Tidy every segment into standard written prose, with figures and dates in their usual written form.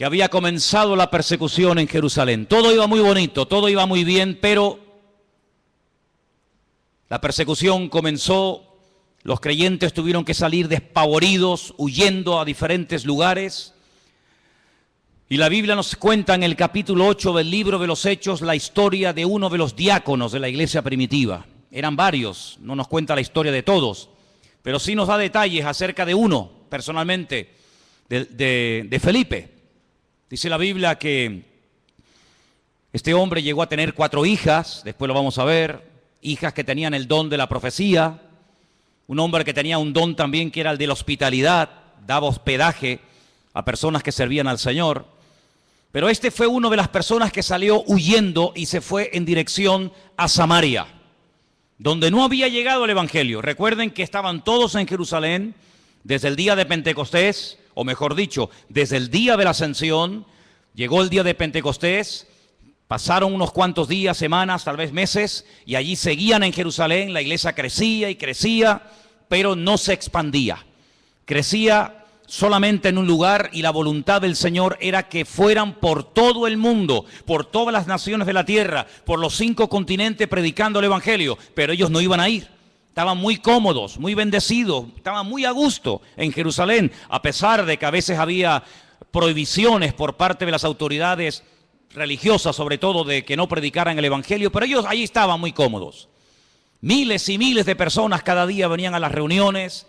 que había comenzado la persecución en Jerusalén. Todo iba muy bonito, todo iba muy bien, pero la persecución comenzó. Los creyentes tuvieron que salir despavoridos, huyendo a diferentes lugares. Y la Biblia nos cuenta en el capítulo 8 del libro de los Hechos la historia de uno de los diáconos de la iglesia primitiva. Eran varios, no nos cuenta la historia de todos, pero sí nos da detalles acerca de uno, personalmente, de Felipe. Dice la Biblia que este hombre llegó a tener 4 hijas, después lo vamos a ver, hijas que tenían el don de la profecía. Un hombre que tenía un don también que era el de la hospitalidad, daba hospedaje a personas que servían al Señor. Pero este fue una de las personas que salió huyendo y se fue en dirección a Samaria, donde no había llegado el Evangelio. Recuerden que estaban todos en Jerusalén desde el día de Pentecostés, o mejor dicho, desde el día de la Ascensión. Llegó el día de Pentecostés. Pasaron unos cuantos días, semanas, tal vez meses, y allí seguían en Jerusalén. La iglesia crecía y crecía, pero no se expandía. Crecía solamente en un lugar, y la voluntad del Señor era que fueran por todo el mundo, por todas las naciones de la tierra, por los 5 continentes predicando el Evangelio, pero ellos no iban a ir. Estaban muy cómodos, muy bendecidos, estaban muy a gusto en Jerusalén, a pesar de que a veces había prohibiciones por parte de las autoridades religiosas, sobre todo, de que no predicaran el Evangelio, pero ellos allí estaban muy cómodos. Miles y miles de personas cada día venían a las reuniones,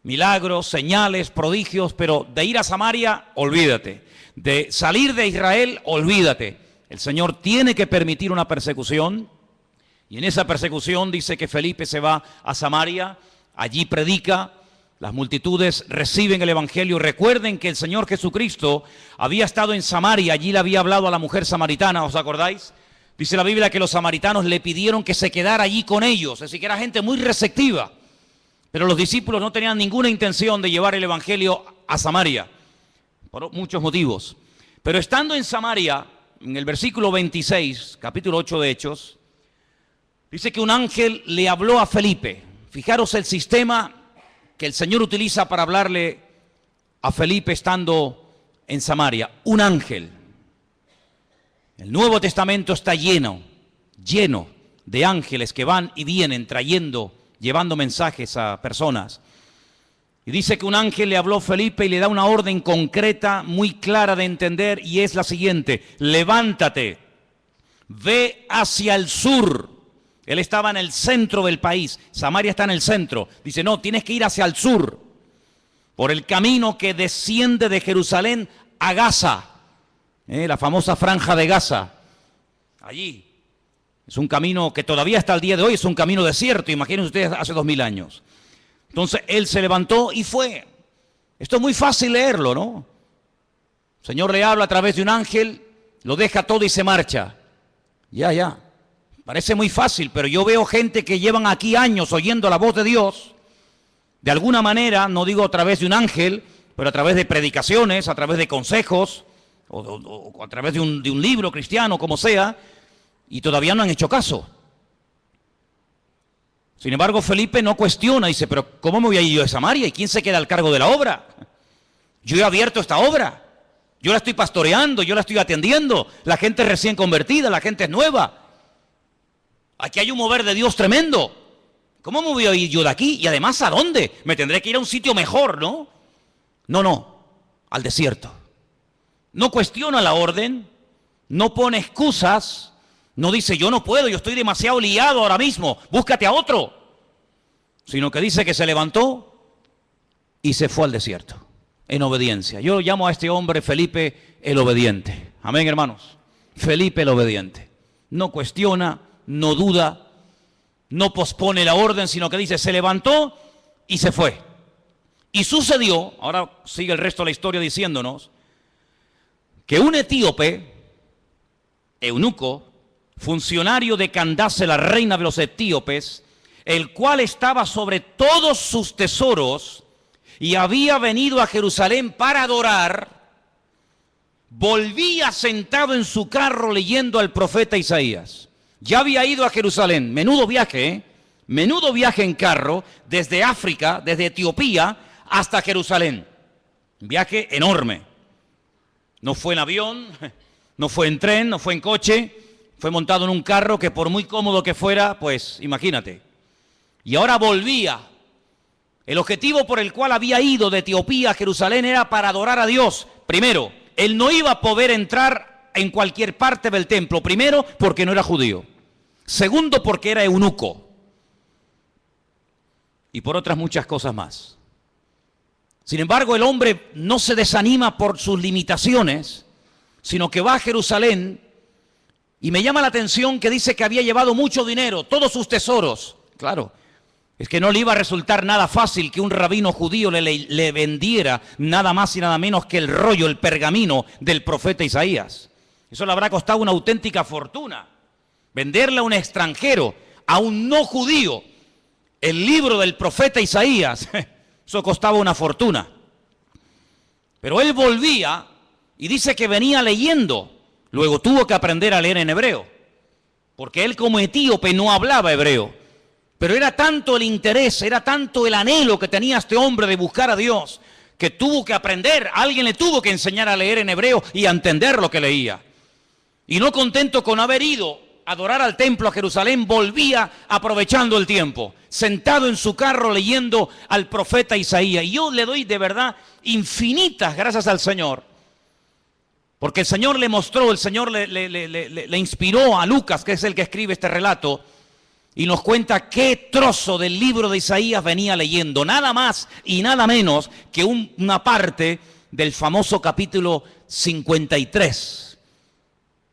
milagros, señales, prodigios, pero de ir a Samaria, olvídate. De salir de Israel, olvídate. El Señor tiene que permitir una persecución, y en esa persecución dice que Felipe se va a Samaria, allí predica. Las multitudes reciben el Evangelio. Recuerden que el Señor Jesucristo había estado en Samaria, allí le había hablado a la mujer samaritana, ¿os acordáis? Dice la Biblia que los samaritanos le pidieron que se quedara allí con ellos, es decir, que era gente muy receptiva. Pero los discípulos no tenían ninguna intención de llevar el Evangelio a Samaria, por muchos motivos. Pero estando en Samaria, en el versículo 26, capítulo 8 de Hechos, dice que un ángel le habló a Felipe. Fijaros el sistema que el Señor utiliza para hablarle a Felipe estando en Samaria. Un ángel. El Nuevo Testamento está lleno de ángeles que van y vienen llevando mensajes a personas. Y dice que un ángel le habló a Felipe y le da una orden concreta, muy clara de entender, y es la siguiente: levántate, ve hacia el sur. Él estaba en el centro del país, Samaria está en el centro. Dice, no, tienes que ir hacia el sur, por el camino que desciende de Jerusalén a Gaza, la famosa franja de Gaza. Allí es un camino que todavía hasta el día de hoy es un camino desierto, imagínense ustedes hace 2000 años. Entonces él se levantó y fue. Esto es muy fácil leerlo, ¿no? El Señor le habla a través de un ángel, lo deja todo y se marcha. Ya. Parece muy fácil, pero yo veo gente que llevan aquí años oyendo la voz de Dios, de alguna manera, no digo a través de un ángel, pero a través de predicaciones, a través de consejos, o a través de un libro cristiano, como sea, y todavía no han hecho caso. Sin embargo, Felipe no cuestiona, dice, pero ¿cómo me voy a ir yo a Samaria? ¿Y quién se queda al cargo de la obra? Yo he abierto esta obra, yo la estoy pastoreando, yo la estoy atendiendo, la gente es recién convertida, la gente es nueva. Aquí hay un mover de Dios tremendo. ¿Cómo me voy a ir yo de aquí? Y además, ¿a dónde? Me tendré que ir a un sitio mejor, ¿no? No, al desierto. No cuestiona la orden, no pone excusas, no dice yo no puedo, yo estoy demasiado liado ahora mismo, búscate a otro. Sino que dice que se levantó y se fue al desierto, en obediencia. Yo llamo a este hombre Felipe el obediente. Amén, hermanos. Felipe el obediente. No cuestiona, no duda, no pospone la orden, sino que dice, se levantó y se fue. Y sucedió, ahora sigue el resto de la historia diciéndonos, que un etíope, eunuco, funcionario de Candace, la reina de los etíopes, el cual estaba sobre todos sus tesoros y había venido a Jerusalén para adorar, volvía sentado en su carro leyendo al profeta Isaías. Ya había ido a Jerusalén, menudo viaje en carro, desde África, desde Etiopía hasta Jerusalén. Viaje enorme. No fue en avión, no fue en tren, no fue en coche, fue montado en un carro que por muy cómodo que fuera, pues imagínate. Y ahora volvía. El objetivo por el cual había ido de Etiopía a Jerusalén era para adorar a Dios. Primero, él no iba a poder entrar en cualquier parte del templo. Primero, porque no era judío. Segundo, porque era eunuco. Y por otras muchas cosas más. Sin embargo, el hombre no se desanima por sus limitaciones, sino que va a Jerusalén. Y me llama la atención que dice que había llevado mucho dinero, todos sus tesoros. Claro, es que no le iba a resultar nada fácil que un rabino judío le vendiera nada más y nada menos que el rollo, el pergamino del profeta Isaías. Eso le habrá costado una auténtica fortuna. Venderle a un extranjero, a un no judío, el libro del profeta Isaías, eso costaba una fortuna. Pero él volvía y dice que venía leyendo. Luego tuvo que aprender a leer en hebreo, porque él como etíope no hablaba hebreo. Pero era tanto el interés, era tanto el anhelo que tenía este hombre de buscar a Dios, que tuvo que aprender, alguien le tuvo que enseñar a leer en hebreo y a entender lo que leía. Y no contento con haber ido a adorar al templo a Jerusalén, volvía aprovechando el tiempo, sentado en su carro leyendo al profeta Isaías. Y yo le doy de verdad infinitas gracias al Señor, porque el Señor le mostró, el Señor le inspiró a Lucas, que es el que escribe este relato, y nos cuenta qué trozo del libro de Isaías venía leyendo, nada más y nada menos que una parte del famoso capítulo 53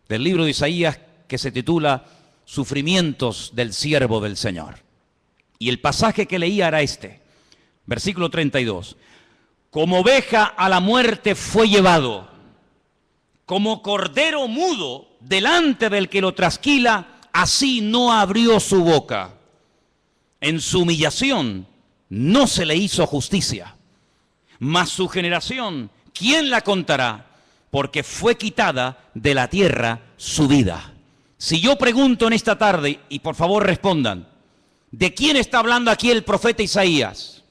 del libro de Isaías, que se titula Sufrimientos del siervo del Señor. Y el pasaje que leía era este, versículo 32. Como oveja a la muerte fue llevado, como cordero mudo delante del que lo trasquila, así no abrió su boca. En su humillación no se le hizo justicia. Mas su generación, ¿quién la contará? Porque fue quitada de la tierra su vida. Si yo pregunto en esta tarde, y por favor respondan, ¿de quién está hablando aquí el profeta Isaías?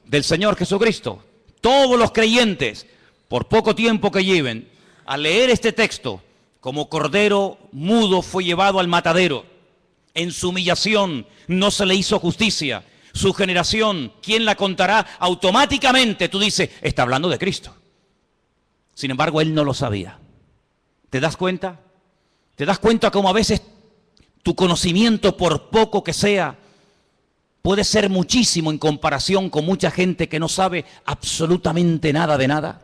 Del Señor Jesucristo. Todos los creyentes, por poco tiempo que lleven, al leer este texto, como cordero mudo fue llevado al matadero. En su humillación no se le hizo justicia. Su generación, ¿quién la contará? Automáticamente tú dices, está hablando de Cristo. Sin embargo, él no lo sabía. ¿Te das cuenta? ¿Te das cuenta cómo a veces tu conocimiento, por poco que sea, puede ser muchísimo en comparación con mucha gente que no sabe absolutamente nada de nada?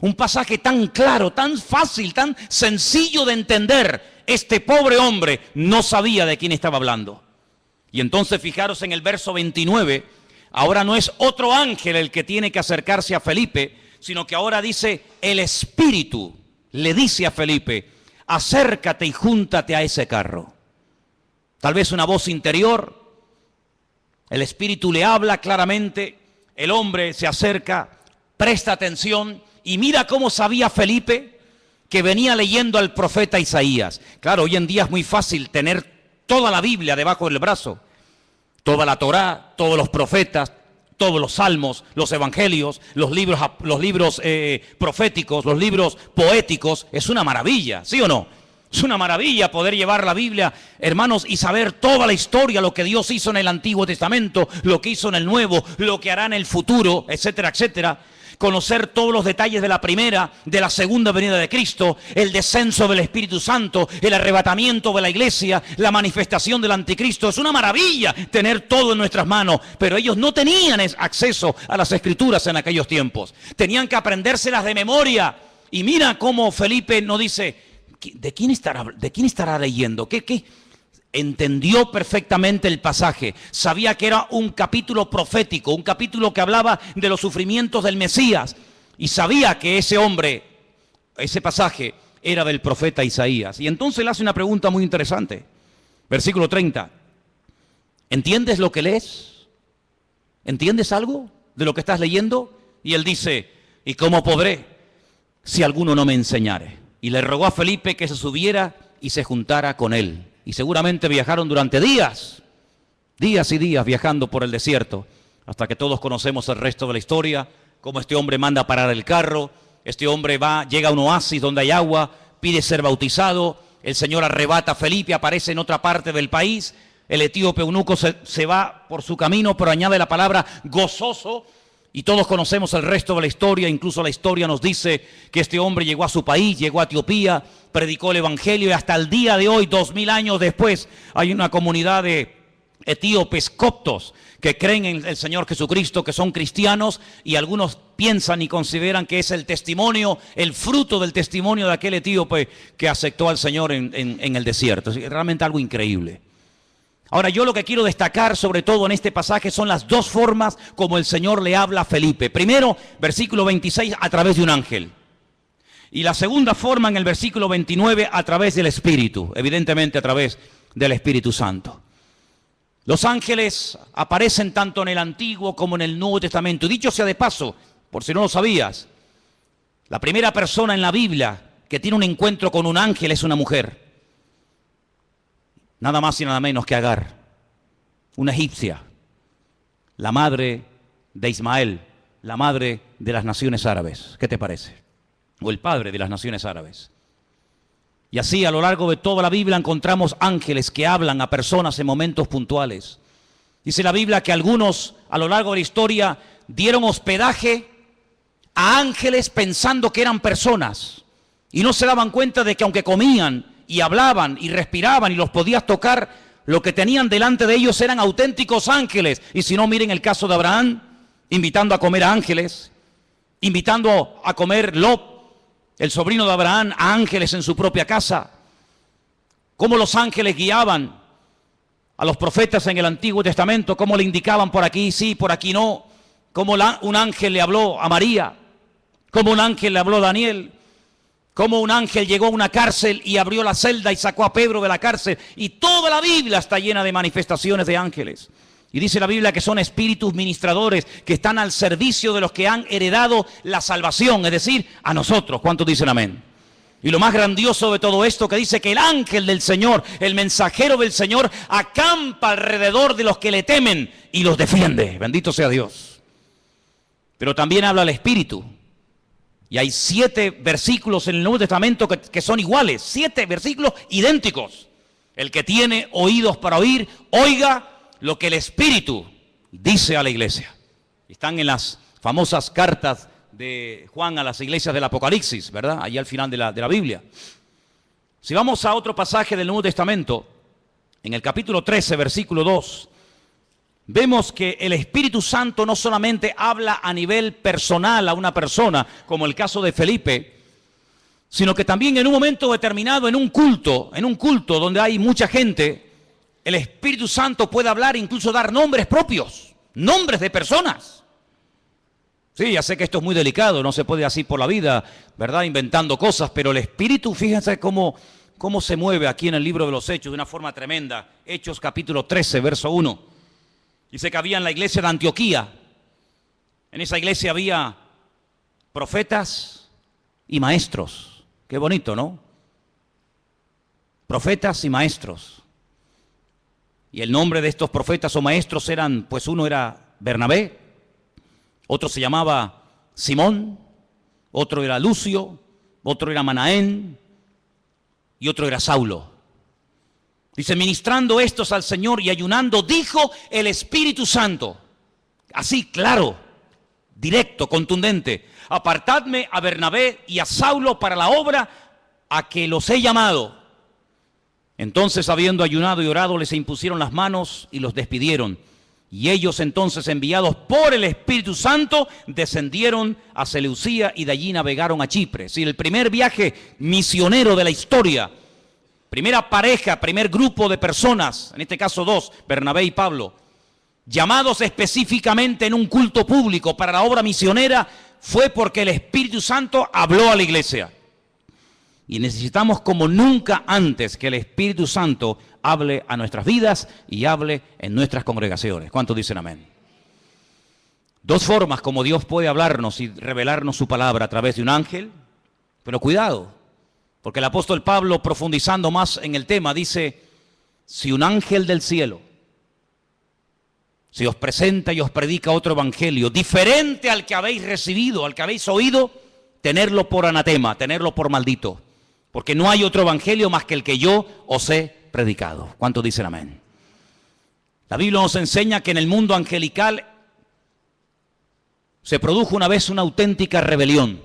Un pasaje tan claro, tan fácil, tan sencillo de entender. Este pobre hombre no sabía de quién estaba hablando. Y entonces fijaros en el verso 29, ahora no es otro ángel el que tiene que acercarse a Felipe, sino que ahora dice, el Espíritu le dice a Felipe, acércate y júntate a ese carro. Tal vez una voz interior, el Espíritu le habla claramente, el hombre se acerca, presta atención. Y mira cómo sabía Felipe que venía leyendo al profeta Isaías. Claro, hoy en día es muy fácil tener toda la Biblia debajo del brazo. Toda la Torá, todos los profetas, todos los salmos, los evangelios, los libros proféticos, los libros poéticos. Es una maravilla, ¿sí o no? Es una maravilla poder llevar la Biblia, hermanos, y saber toda la historia, lo que Dios hizo en el Antiguo Testamento, lo que hizo en el Nuevo, lo que hará en el futuro, etcétera, etcétera. Conocer todos los detalles de la primera, de la segunda venida de Cristo, el descenso del Espíritu Santo, el arrebatamiento de la iglesia, la manifestación del anticristo. Es una maravilla tener todo en nuestras manos, pero ellos no tenían acceso a las escrituras en aquellos tiempos. Tenían que aprendérselas de memoria. Y mira cómo Felipe nos dice, ¿de quién estará leyendo? ¿Qué? Entendió perfectamente el pasaje, sabía que era un capítulo profético, un capítulo que hablaba de los sufrimientos del Mesías, y sabía que ese hombre, ese pasaje, era del profeta Isaías. Y entonces le hace una pregunta muy interesante. Versículo 30. ¿Entiendes lo que lees? ¿Entiendes algo de lo que estás leyendo? Y él dice, ¿y cómo podré si alguno no me enseñare? Y le rogó a Felipe que se subiera y se juntara con él. Y seguramente viajaron durante días y días viajando por el desierto, hasta que todos conocemos el resto de la historia, cómo este hombre manda parar el carro, Este hombre llega a un oasis donde hay agua, pide ser bautizado, el Señor arrebata a Felipe, aparece en otra parte del país, el etíope eunuco se va por su camino, pero añade la palabra gozoso, y todos conocemos el resto de la historia. Incluso la historia nos dice que este hombre llegó a su país, llegó a Etiopía, predicó el evangelio, y hasta el día de hoy, 2000 años después, hay una comunidad de etíopes coptos que creen en el Señor Jesucristo, que son cristianos, y algunos piensan y consideran que es el testimonio, el fruto del testimonio de aquel etíope que aceptó al Señor en el desierto. Es realmente algo increíble. Ahora, yo lo que quiero destacar sobre todo en este pasaje son las dos formas como el Señor le habla a Felipe. Primero, versículo 26, a través de un ángel. Y la segunda forma en el versículo 29, a través del Espíritu, evidentemente a través del Espíritu Santo. Los ángeles aparecen tanto en el Antiguo como en el Nuevo Testamento. Y dicho sea de paso, por si no lo sabías, la primera persona en la Biblia que tiene un encuentro con un ángel es una mujer. Nada más y nada menos que Agar, una egipcia, la madre de Ismael, la madre de las naciones árabes. ¿Qué te parece? O el padre de las naciones árabes. Y así a lo largo de toda la Biblia encontramos ángeles que hablan a personas en momentos puntuales. Dice la Biblia que algunos a lo largo de la historia dieron hospedaje a ángeles pensando que eran personas. Y no se daban cuenta de que aunque comían y hablaban y respiraban y los podías tocar, lo que tenían delante de ellos eran auténticos ángeles. Y si no, miren el caso de Abraham, invitando a comer a ángeles, invitando a comer Lot, el sobrino de Abraham, a ángeles en su propia casa. Cómo los ángeles guiaban a los profetas en el Antiguo Testamento, cómo le indicaban por aquí sí, por aquí no. Cómo un ángel le habló a María, cómo un ángel le habló a Daniel, cómo un ángel llegó a una cárcel y abrió la celda y sacó a Pedro de la cárcel. Y toda la Biblia está llena de manifestaciones de ángeles. Y dice la Biblia que son espíritus ministradores que están al servicio de los que han heredado la salvación, es decir, a nosotros. ¿Cuántos dicen amén? Y lo más grandioso de todo esto que dice que el ángel del Señor, el mensajero del Señor, acampa alrededor de los que le temen y los defiende. Bendito sea Dios. Pero también habla el Espíritu. Y hay 7 versículos en el Nuevo Testamento que son iguales, 7 versículos idénticos. El que tiene oídos para oír, oiga lo que el Espíritu dice a la iglesia. Están en las famosas cartas de Juan a las iglesias del Apocalipsis, ¿verdad? Allí al final de la Biblia. Si vamos a otro pasaje del Nuevo Testamento, en el capítulo 13, versículo 2, vemos que el Espíritu Santo no solamente habla a nivel personal a una persona, como el caso de Felipe, sino que también en un momento determinado, en un culto donde hay mucha gente, el Espíritu Santo puede hablar e incluso dar nombres propios, nombres de personas. Sí, ya sé que esto es muy delicado, no se puede así por la vida, ¿verdad? Inventando cosas, pero el Espíritu, fíjense cómo se mueve aquí en el libro de los Hechos de una forma tremenda. Hechos capítulo 13, verso 1. Dice que había en la iglesia de Antioquía, en esa iglesia había profetas y maestros. Qué bonito, ¿no? Profetas y maestros. Y el nombre de estos profetas o maestros eran, pues uno era Bernabé, otro se llamaba Simón, otro era Lucio, otro era Manaén y otro era Saulo. Dice, ministrando estos al Señor y ayunando, dijo el Espíritu Santo, así claro, directo, contundente, apartadme a Bernabé y a Saulo para la obra a que los he llamado. Entonces, habiendo ayunado y orado, les impusieron las manos y los despidieron. Y ellos entonces, enviados por el Espíritu Santo, descendieron a Seleucía y de allí navegaron a Chipre. Sí, el primer viaje misionero de la historia, primera pareja, primer grupo de personas, en este caso 2, Bernabé y Pablo, llamados específicamente en un culto público para la obra misionera, fue porque el Espíritu Santo habló a la iglesia. Y necesitamos como nunca antes que el Espíritu Santo hable a nuestras vidas y hable en nuestras congregaciones. ¿Cuántos dicen amén? 2 formas como Dios puede hablarnos y revelarnos su palabra a través de un ángel. Pero cuidado, porque el apóstol Pablo, profundizando más en el tema, dice, si un ángel del cielo se os presenta y os predica otro evangelio diferente al que habéis recibido, al que habéis oído, tenerlo por anatema, tenerlo por maldito. Porque no hay otro evangelio más que el que yo os he predicado. ¿Cuántos dicen amén? La Biblia nos enseña que en el mundo angelical se produjo una vez una auténtica rebelión.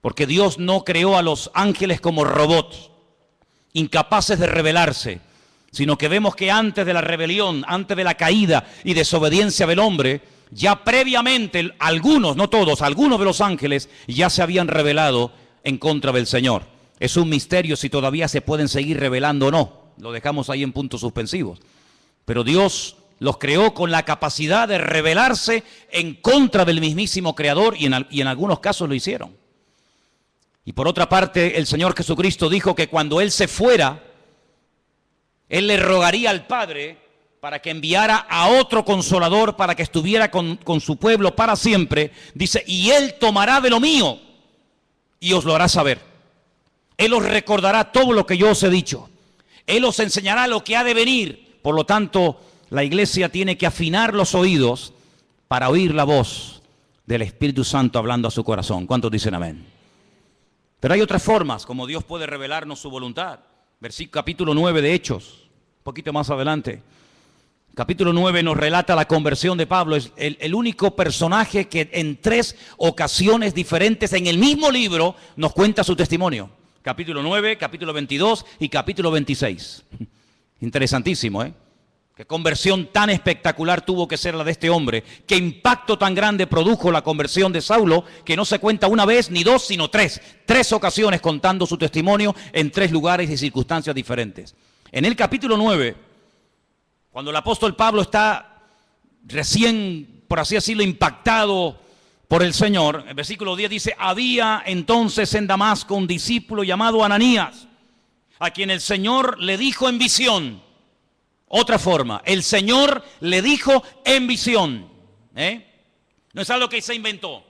Porque Dios no creó a los ángeles como robots, incapaces de rebelarse, sino que vemos que antes de la rebelión, antes de la caída y desobediencia del hombre, ya previamente algunos, no todos, algunos de los ángeles ya se habían rebelado en contra del Señor. Es un misterio si todavía se pueden seguir rebelando o no. Lo dejamos ahí en puntos suspensivos. Pero Dios los creó con la capacidad de rebelarse en contra del mismísimo Creador y en algunos casos lo hicieron. Y por otra parte, el Señor Jesucristo dijo que cuando Él se fuera, Él le rogaría al Padre para que enviara a otro Consolador para que estuviera con su pueblo para siempre. Dice, y Él tomará de lo mío y os lo hará saber. Él os recordará todo lo que yo os he dicho. Él os enseñará lo que ha de venir. Por lo tanto, la iglesia tiene que afinar los oídos para oír la voz del Espíritu Santo hablando a su corazón. ¿Cuántos dicen amén? Pero hay otras formas como Dios puede revelarnos su voluntad. Capítulo 9 de Hechos, un poquito más adelante. Capítulo 9 nos relata la conversión de Pablo. Es el único personaje que en 3 ocasiones diferentes en el mismo libro nos cuenta su testimonio. Capítulo 9, capítulo 22 y capítulo 26. Interesantísimo, ¿eh? Qué conversión tan espectacular tuvo que ser la de este hombre. Qué impacto tan grande produjo la conversión de Saulo, que no se cuenta una vez ni dos, sino 3. 3 ocasiones contando su testimonio en 3 lugares y circunstancias diferentes. En el capítulo 9, cuando el apóstol Pablo está recién, por así decirlo, impactado por el Señor, el versículo 10 dice, había entonces en Damasco un discípulo llamado Ananías, a quien el Señor le dijo en visión. Otra forma, el Señor le dijo en visión. No es algo que se inventó.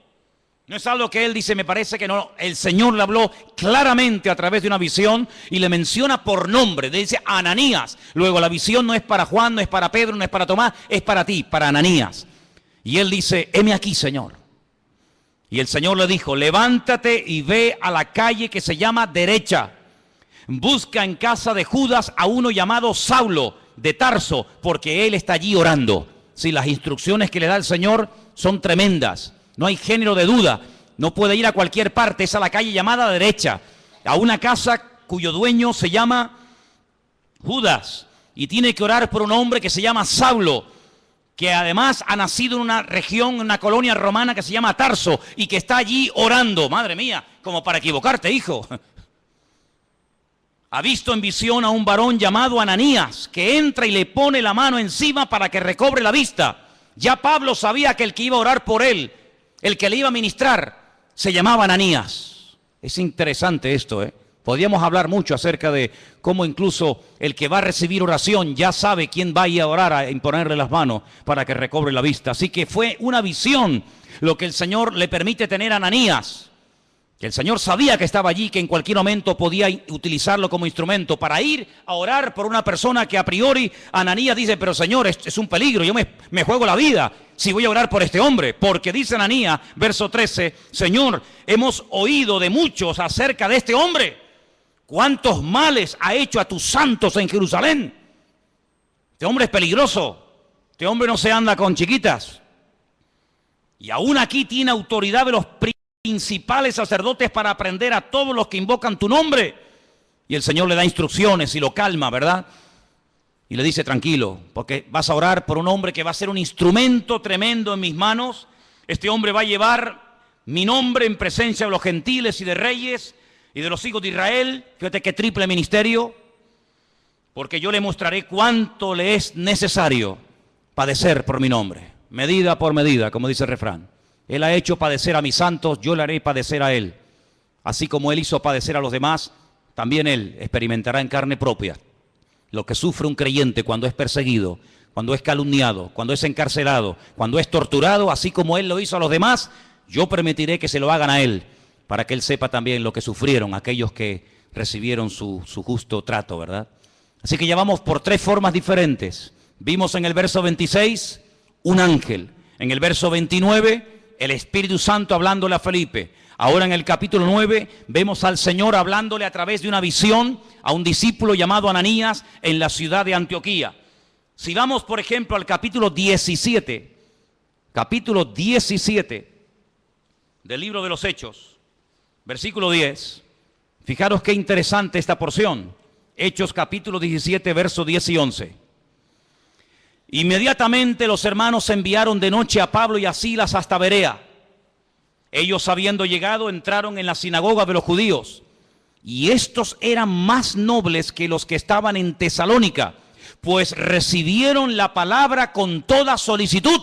No es algo que él dice, me parece que no. El Señor le habló claramente a través de una visión y le menciona por nombre. Le dice Ananías. Luego la visión no es para Juan, no es para Pedro, no es para Tomás, es para ti, para Ananías. Y él dice, heme aquí, Señor. Y el Señor le dijo, levántate y ve a la calle que se llama Derecha. Busca en casa de Judas a uno llamado Saulo de Tarso, porque él está allí orando. Sí, las instrucciones que le da el Señor son tremendas. No hay género de duda. No puede ir a cualquier parte. Es a la calle llamada Derecha, a una casa cuyo dueño se llama Judas. Y tiene que orar por un hombre que se llama Saulo, que además ha nacido en una región, en una colonia romana que se llama Tarso, y que está allí orando. Madre mía, como para equivocarte, hijo. Ha visto en visión a un varón llamado Ananías, que entra y le pone la mano encima para que recobre la vista. Ya Pablo sabía que el que iba a orar por él, el que le iba a ministrar, se llamaba Ananías. Es interesante esto, ¿eh? Podríamos hablar mucho acerca de cómo incluso el que va a recibir oración ya sabe quién va a ir a orar, a imponerle las manos para que recobre la vista. Así que fue una visión lo que el Señor le permite tener a Ananías. Que el Señor sabía que estaba allí, que en cualquier momento podía utilizarlo como instrumento para ir a orar por una persona que a priori Ananías dice, pero Señor, es un peligro, yo me juego la vida si voy a orar por este hombre. Porque dice Ananías, verso 13, Señor, hemos oído de muchos acerca de este hombre. ¿Cuántos males ha hecho a tus santos en Jerusalén? Este hombre es peligroso. Este hombre no se anda con chiquitas. Y aún aquí tiene autoridad de los principales sacerdotes para aprender a todos los que invocan tu nombre. Y el Señor le da instrucciones y lo calma, ¿verdad? Y le dice, tranquilo, porque vas a orar por un hombre que va a ser un instrumento tremendo en mis manos. Este hombre va a llevar mi nombre en presencia de los gentiles y de reyes y de los hijos de Israel. Fíjate qué triple ministerio. Porque yo le mostraré cuánto le es necesario padecer por mi nombre. Medida por medida, como dice el refrán. Él ha hecho padecer a mis santos, yo le haré padecer a él. Así como él hizo padecer a los demás, también él experimentará en carne propia lo que sufre un creyente cuando es perseguido, cuando es calumniado, cuando es encarcelado, cuando es torturado. Así como él lo hizo a los demás, yo permitiré que se lo hagan a él, para que él sepa también lo que sufrieron aquellos que recibieron su justo trato, ¿verdad? Así que ya vamos por 3 formas diferentes. Vimos en el verso 26 un ángel. En el verso 29 el Espíritu Santo hablándole a Felipe. Ahora en el capítulo 9 vemos al Señor hablándole a través de una visión a un discípulo llamado Ananías en la ciudad de Antioquía. Si vamos, por ejemplo, al capítulo 17 del libro de los Hechos, versículo 10, fijaros qué interesante esta porción. Hechos capítulo 17, versos 10 y 11. Inmediatamente los hermanos enviaron de noche a Pablo y a Silas hasta Berea. Ellos, habiendo llegado, entraron en la sinagoga de los judíos. Y estos eran más nobles que los que estaban en Tesalónica, pues recibieron la palabra con toda solicitud,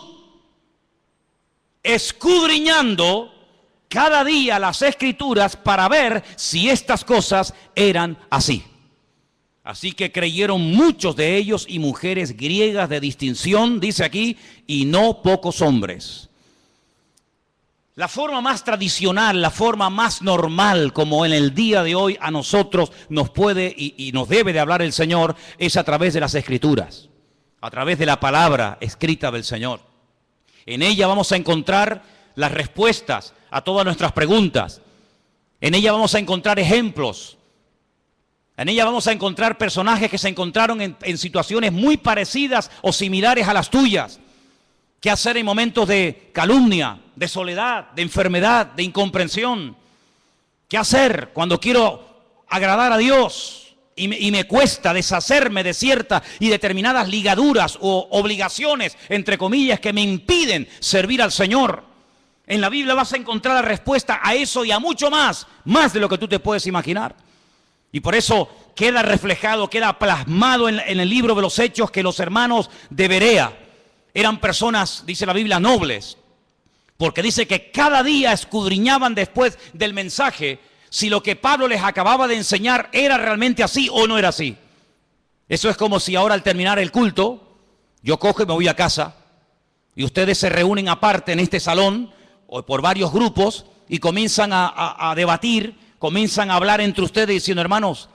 escudriñando cada día las Escrituras para ver si estas cosas eran así. Así que creyeron muchos de ellos y mujeres griegas de distinción, dice aquí, y no pocos hombres. La forma más tradicional, la forma más normal, como en el día de hoy a nosotros nos puede y nos debe de hablar el Señor, es a través de las Escrituras, a través de la palabra escrita del Señor. En ella vamos a encontrar las respuestas a todas nuestras preguntas. En ella vamos a encontrar ejemplos. En ella vamos a encontrar personajes que se encontraron en situaciones muy parecidas o similares a las tuyas. ¿Qué hacer en momentos de calumnia, de soledad, de enfermedad, de incomprensión? ¿Qué hacer cuando quiero agradar a Dios y me cuesta deshacerme de ciertas y determinadas ligaduras o obligaciones, entre comillas, que me impiden servir al Señor? En la Biblia vas a encontrar la respuesta a eso y a mucho más de lo que tú te puedes imaginar. Y por eso queda reflejado, queda plasmado en el libro de los Hechos que los hermanos de Berea eran personas, dice la Biblia, nobles, porque dice que cada día escudriñaban después del mensaje si lo que Pablo les acababa de enseñar era realmente así o no era así. Eso es como si ahora al terminar el culto, yo cojo y me voy a casa y ustedes se reúnen aparte en este salón o por varios grupos y comienzan a debatir, comienzan a hablar entre ustedes diciendo, hermanos,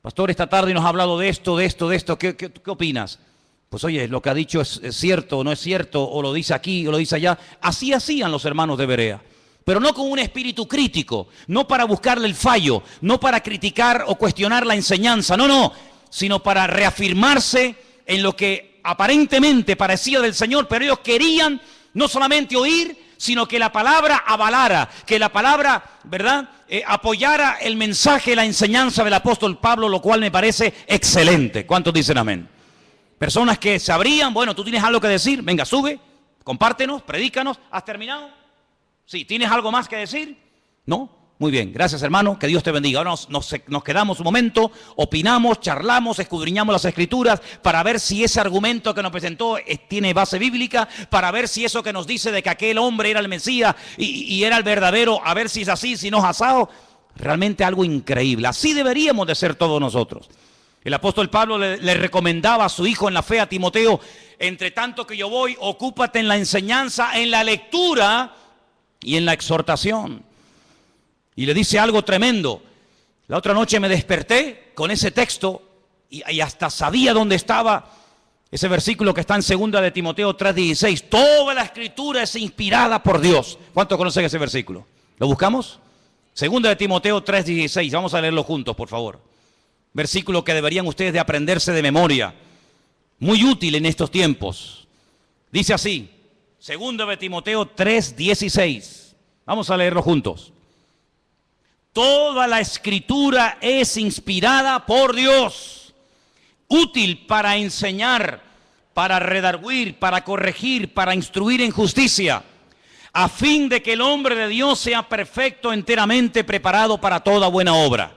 pastor, esta tarde nos ha hablado de esto, ¿qué opinas? Pues oye, lo que ha dicho es cierto o no es cierto, o lo dice aquí o lo dice allá. Así hacían los hermanos de Berea, pero no con un espíritu crítico, no para buscarle el fallo, no para criticar o cuestionar la enseñanza, no, sino para reafirmarse en lo que aparentemente parecía del Señor, pero ellos querían no solamente oír, sino que la palabra avalara, que la palabra, ¿verdad?, apoyara el mensaje, la enseñanza del apóstol Pablo, lo cual me parece excelente. ¿Cuántos dicen amén? Personas que se abrían, bueno, tú tienes algo que decir, venga, sube, compártenos, predícanos. ¿Has terminado? Sí, ¿tienes algo más que decir? ¿No? Muy bien, gracias hermano, que Dios te bendiga. Ahora nos quedamos un momento, opinamos, charlamos, escudriñamos las Escrituras para ver si ese argumento que nos presentó tiene base bíblica, para ver si eso que nos dice de que aquel hombre era el Mesías y era el verdadero, a ver si es así, si no es asado. Realmente algo increíble. Así deberíamos de ser todos nosotros. El apóstol Pablo le recomendaba a su hijo en la fe, a Timoteo, entre tanto que yo voy, ocúpate en la enseñanza, en la lectura y en la exhortación. Y le dice algo tremendo. La otra noche me desperté con ese texto y hasta sabía dónde estaba ese versículo que está en 2 de Timoteo 3:16. Toda la Escritura es inspirada por Dios. ¿Cuántos conocen ese versículo? ¿Lo buscamos? 2 de Timoteo 3:16. Vamos a leerlo juntos, por favor. Versículo que deberían ustedes de aprenderse de memoria. Muy útil en estos tiempos. Dice así, 2 de Timoteo 3:16. Vamos a leerlo juntos. Toda la Escritura es inspirada por Dios, útil para enseñar, para redarguir, para corregir, para instruir en justicia, a fin de que el hombre de Dios sea perfecto, enteramente preparado para toda buena obra.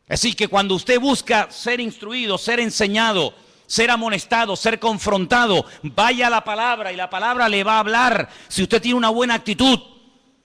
Así que cuando usted busca ser instruido, ser enseñado, ser amonestado, ser confrontado, vaya a la palabra y la palabra le va a hablar. Si usted tiene una buena actitud,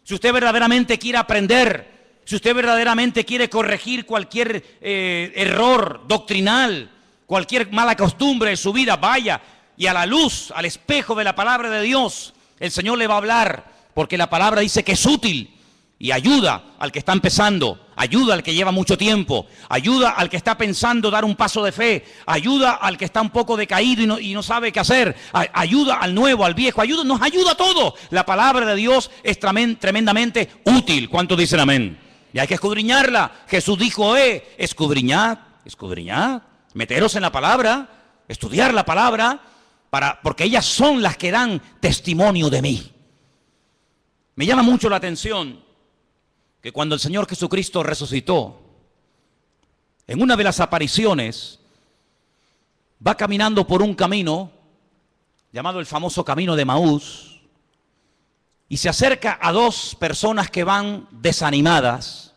si usted verdaderamente quiere aprender, si usted verdaderamente quiere corregir cualquier error doctrinal, cualquier mala costumbre de su vida, vaya y a la luz, al espejo de la palabra de Dios, el Señor le va a hablar, porque la palabra dice que es útil. Y ayuda al que está empezando, ayuda al que lleva mucho tiempo, ayuda al que está pensando dar un paso de fe, ayuda al que está un poco decaído y no sabe qué hacer, ayuda al nuevo, al viejo, nos ayuda a todos. La palabra de Dios es tremendamente útil. ¿Cuántos dicen amén? Y hay que escudriñarla. Jesús dijo, escudriñad, meteros en la palabra, estudiar la palabra, porque ellas son las que dan testimonio de mí. Me llama mucho la atención que cuando el Señor Jesucristo resucitó, en una de las apariciones, va caminando por un camino llamado el famoso camino de Emaús, y se acerca a dos personas que van desanimadas,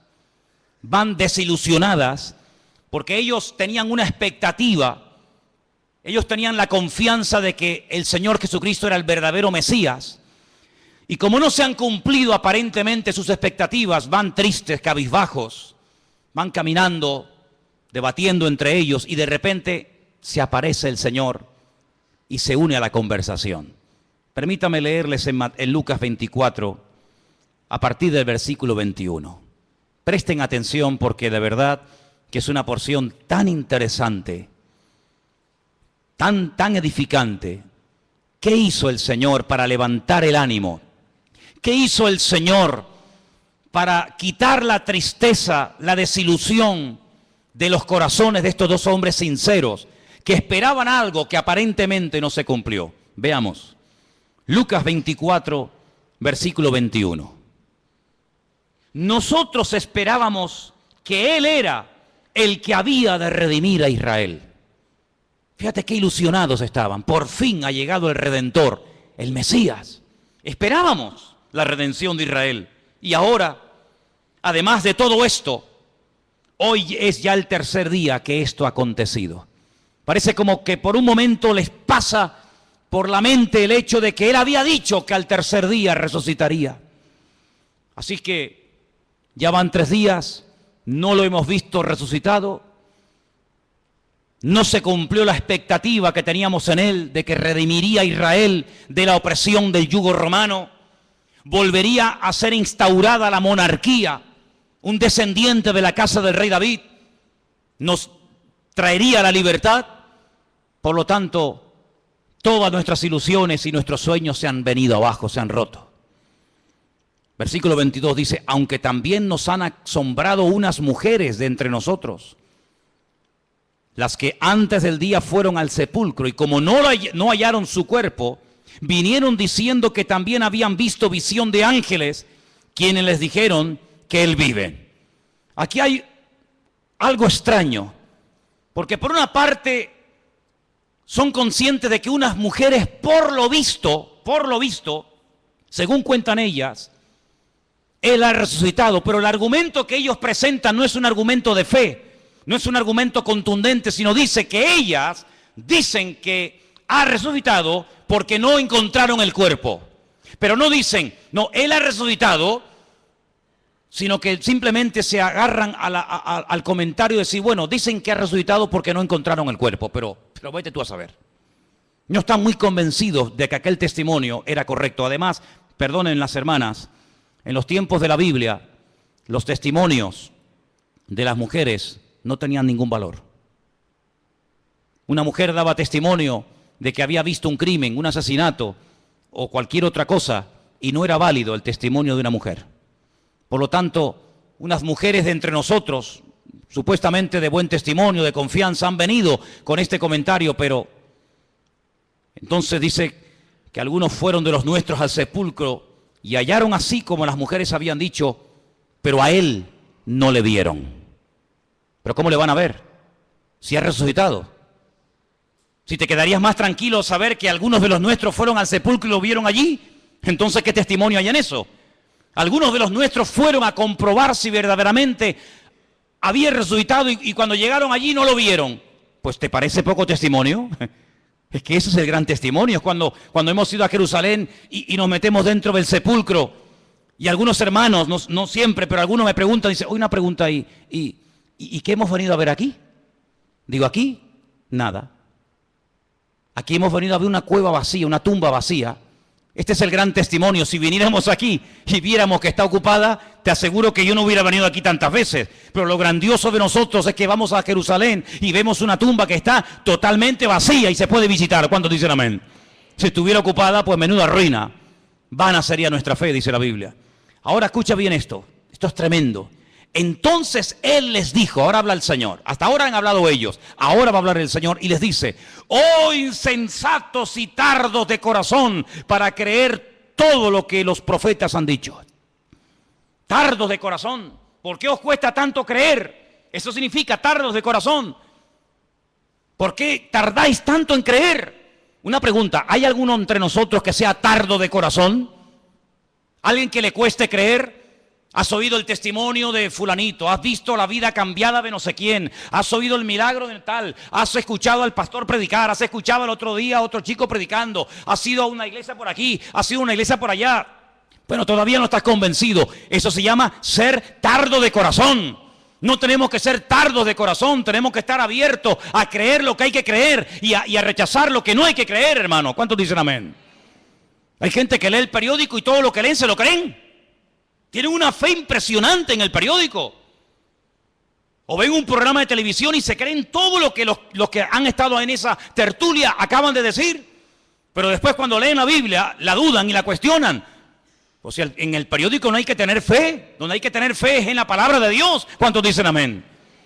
van desilusionadas, porque ellos tenían una expectativa, ellos tenían la confianza de que el Señor Jesucristo era el verdadero Mesías. Y como no se han cumplido aparentemente sus expectativas, van tristes, cabizbajos, van caminando, debatiendo entre ellos, y de repente se aparece el Señor y se une a la conversación. Permítame leerles en Lucas 24, a partir del versículo 21. Presten atención porque de verdad que es una porción tan interesante, tan edificante. ¿Qué hizo el Señor para levantar el ánimo? ¿Qué hizo el Señor para quitar la tristeza, la desilusión de los corazones de estos dos hombres sinceros que esperaban algo que aparentemente no se cumplió? Veamos. Lucas 24, versículo 21. Nosotros esperábamos que Él era el que había de redimir a Israel. Fíjate qué ilusionados estaban. Por fin ha llegado el Redentor, el Mesías. Esperábamos la redención de Israel. Y ahora, además de todo esto, hoy es ya el tercer día que esto ha acontecido. Parece como que por un momento les pasa por la mente el hecho de que Él había dicho que al tercer día resucitaría. Así que ya van 3 días, no lo hemos visto resucitado. No se cumplió la expectativa que teníamos en Él de que redimiría a Israel de la opresión del yugo romano. Volvería a ser instaurada la monarquía, un descendiente de la casa del rey David nos traería la libertad. Por lo tanto, todas nuestras ilusiones y nuestros sueños se han venido abajo, se han roto. Versículo 22 dice, aunque también nos han asombrado unas mujeres de entre nosotros, las que antes del día fueron al sepulcro y como no hallaron su cuerpo, vinieron diciendo que también habían visto visión de ángeles, quienes les dijeron que Él vive. Aquí hay algo extraño, porque por una parte son conscientes de que unas mujeres por lo visto, según cuentan ellas, Él ha resucitado, pero el argumento que ellos presentan no es un argumento de fe, no es un argumento contundente, sino dice que ellas dicen que ha resucitado porque no encontraron el cuerpo. Pero no dicen, no, Él ha resucitado, sino que simplemente se agarran al comentario de decir, bueno, dicen que ha resucitado porque no encontraron el cuerpo, pero vete tú a saber. No están muy convencidos de que aquel testimonio era correcto. Además, perdonen las hermanas, en los tiempos de la Biblia, los testimonios de las mujeres no tenían ningún valor. Una mujer daba testimonio de que había visto un crimen, un asesinato o cualquier otra cosa, y no era válido el testimonio de una mujer. Por lo tanto, unas mujeres de entre nosotros, supuestamente de buen testimonio, de confianza, han venido con este comentario, pero entonces dice que algunos fueron de los nuestros al sepulcro y hallaron así como las mujeres habían dicho, pero a Él no le vieron. ¿Pero cómo le van a ver si ha resucitado? Si te quedarías más tranquilo saber que algunos de los nuestros fueron al sepulcro y lo vieron allí, entonces ¿qué testimonio hay en eso? Algunos de los nuestros fueron a comprobar si verdaderamente había resucitado y cuando llegaron allí no lo vieron. Pues ¿te parece poco testimonio? Es que ese es el gran testimonio, es cuando hemos ido a Jerusalén y nos metemos dentro del sepulcro y algunos hermanos, no siempre, pero algunos me preguntan, dicen, una pregunta ahí, ¿y qué hemos venido a ver aquí? Digo, aquí, nada. Aquí hemos venido a ver una cueva vacía, una tumba vacía. Este es el gran testimonio. Si viniéramos aquí y viéramos que está ocupada, te aseguro que yo no hubiera venido aquí tantas veces. Pero lo grandioso de nosotros es que vamos a Jerusalén y vemos una tumba que está totalmente vacía y se puede visitar. ¿Cuántos dicen amén? Si estuviera ocupada, pues menuda ruina. Vana sería nuestra fe, dice la Biblia. Ahora escucha bien esto. Esto es tremendo. Entonces Él les dijo, ahora habla el Señor. Hasta ahora han hablado ellos. Ahora va a hablar el Señor y les dice: oh insensatos y tardos de corazón para creer todo lo que los profetas han dicho. Tardos de corazón. ¿Por qué os cuesta tanto creer? Eso significa tardos de corazón. ¿Por qué tardáis tanto en creer? Una pregunta, ¿hay alguno entre nosotros que sea tardo de corazón? ¿Alguien que le cueste creer? ¿Has oído el testimonio de fulanito? ¿Has visto la vida cambiada de no sé quién? ¿Has oído el milagro de tal? ¿Has escuchado al pastor predicar? ¿Has escuchado el otro día a otro chico predicando? ¿Has ido a una iglesia por aquí? ¿Has ido a una iglesia por allá? Bueno, todavía no estás convencido. Eso se llama ser tardo de corazón. No tenemos que ser tardos de corazón. Tenemos que estar abiertos a creer lo que hay que creer y a rechazar lo que no hay que creer, hermano. ¿Cuántos dicen amén? Hay gente que lee el periódico y todo lo que leen se lo creen. Tienen una fe impresionante en el periódico. O ven un programa de televisión y se creen todo lo que los que han estado en esa tertulia acaban de decir. Pero después cuando leen la Biblia, la dudan y la cuestionan. O sea, en el periódico no hay que tener fe. Donde hay que tener fe es en la palabra de Dios. ¿Cuántos dicen amén?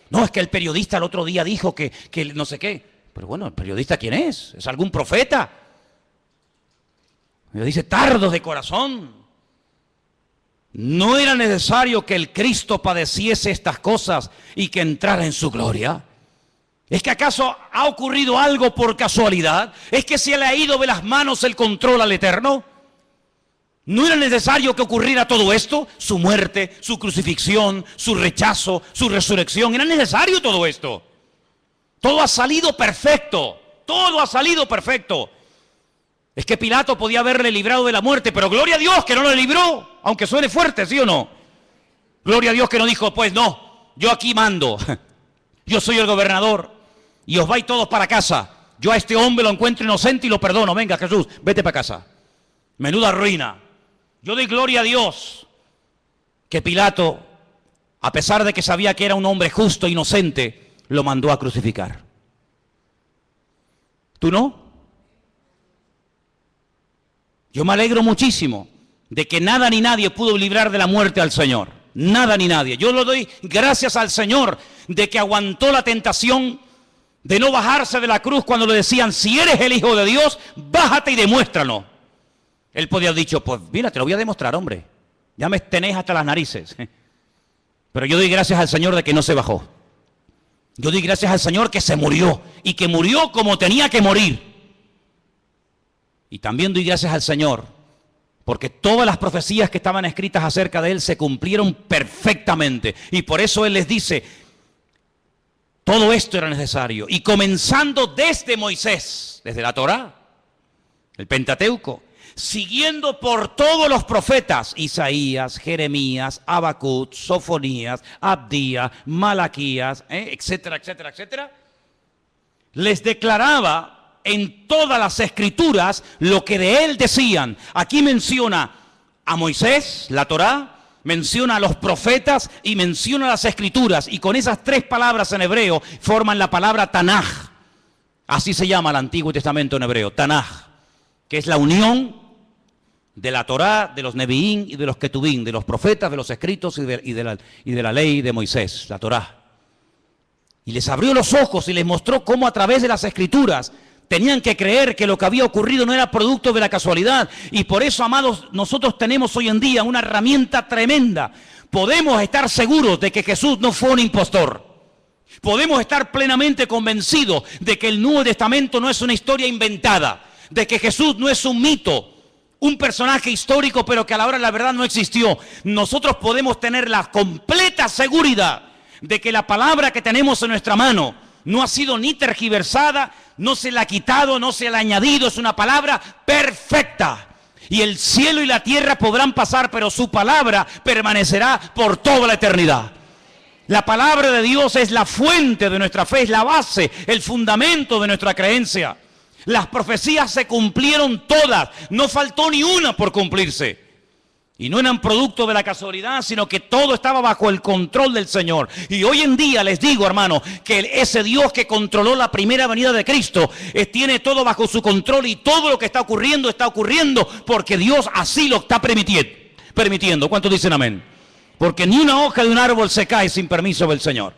No, es que el periodista el otro día dijo que no sé qué. Pero bueno, ¿el periodista quién es? ¿Es algún profeta? Me dice, tardos de corazón. ¿No era necesario que el Cristo padeciese estas cosas y que entrara en su gloria? ¿Es que acaso ha ocurrido algo por casualidad? ¿Es que se le ha ido de las manos el control al Eterno? ¿No era necesario que ocurriera todo esto? Su muerte, su crucifixión, su rechazo, su resurrección. ¿Era necesario todo esto? Todo ha salido perfecto. Todo ha salido perfecto. Es que Pilato podía haberle librado de la muerte, pero gloria a Dios que no lo libró, aunque suene fuerte, ¿sí o no? Gloria a Dios que no dijo, pues no, yo aquí mando, yo soy el gobernador y os vais todos para casa. Yo a este hombre lo encuentro inocente y lo perdono. Venga, Jesús, vete para casa. Menuda ruina. Yo doy gloria a Dios que Pilato, a pesar de que sabía que era un hombre justo e inocente, lo mandó a crucificar. ¿Tú no? Yo me alegro muchísimo de que nada ni nadie pudo librar de la muerte al Señor. Nada ni nadie. Yo le doy gracias al Señor de que aguantó la tentación de no bajarse de la cruz cuando le decían, si eres el Hijo de Dios, bájate y demuéstralo. Él podía haber dicho, pues mira, te lo voy a demostrar, hombre. Ya me tenéis hasta las narices. Pero yo doy gracias al Señor de que no se bajó. Yo doy gracias al Señor que se murió y que murió como tenía que morir. Y también doy gracias al Señor porque todas las profecías que estaban escritas acerca de Él se cumplieron perfectamente. Y por eso Él les dice, todo esto era necesario. Y comenzando desde Moisés, desde la Torá, el Pentateuco, siguiendo por todos los profetas, Isaías, Jeremías, Habacuc, Sofonías, Abdías, Malaquías, etcétera, etcétera, etcétera, les declaraba en todas las escrituras lo que de él decían. Aquí menciona a Moisés, la Torá, menciona a los profetas y menciona las escrituras. Y con esas tres palabras en hebreo forman la palabra Tanaj. Así se llama el Antiguo Testamento en hebreo, Tanaj, que es la unión de la Torá, de los Neviín y de los Ketubín, de los profetas, de los escritos y de la ley de Moisés, la Torá. Y les abrió los ojos y les mostró cómo a través de las escrituras tenían que creer que lo que había ocurrido no era producto de la casualidad. Y por eso, amados, nosotros tenemos hoy en día una herramienta tremenda. Podemos estar seguros de que Jesús no fue un impostor. Podemos estar plenamente convencidos de que el Nuevo Testamento no es una historia inventada, de que Jesús no es un mito, un personaje histórico, pero que a la hora de la verdad no existió. Nosotros podemos tener la completa seguridad de que la palabra que tenemos en nuestra mano no ha sido ni tergiversada, no se la ha quitado, no se la ha añadido. Es una palabra perfecta. Y el cielo y la tierra podrán pasar, pero su palabra permanecerá por toda la eternidad. La palabra de Dios es la fuente de nuestra fe, es la base, el fundamento de nuestra creencia. Las profecías se cumplieron todas, no faltó ni una por cumplirse. Y no eran producto de la casualidad, sino que todo estaba bajo el control del Señor. Y hoy en día les digo, hermano, que ese Dios que controló la primera venida de Cristo, tiene todo bajo su control, y todo lo que está ocurriendo porque Dios así lo está permitiendo. ¿Cuántos dicen amén? Porque ni una hoja de un árbol se cae sin permiso del Señor.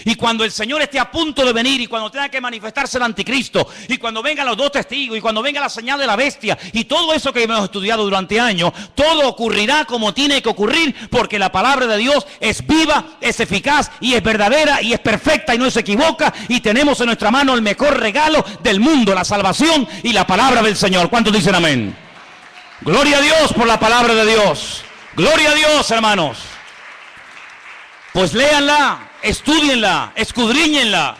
Y cuando el Señor esté a punto de venir, y cuando tenga que manifestarse el anticristo, y cuando vengan los dos testigos, y cuando venga la señal de la bestia, y todo eso que hemos estudiado durante años, todo ocurrirá como tiene que ocurrir, porque la palabra de Dios es viva, es eficaz, y es verdadera, y es perfecta, y no se equivoca, y tenemos en nuestra mano el mejor regalo del mundo, la salvación y la palabra del Señor. ¿Cuántos dicen amén? Gloria a Dios por la palabra de Dios. Gloria a Dios, hermanos. Pues léanla, estúdienla, escudriñenla.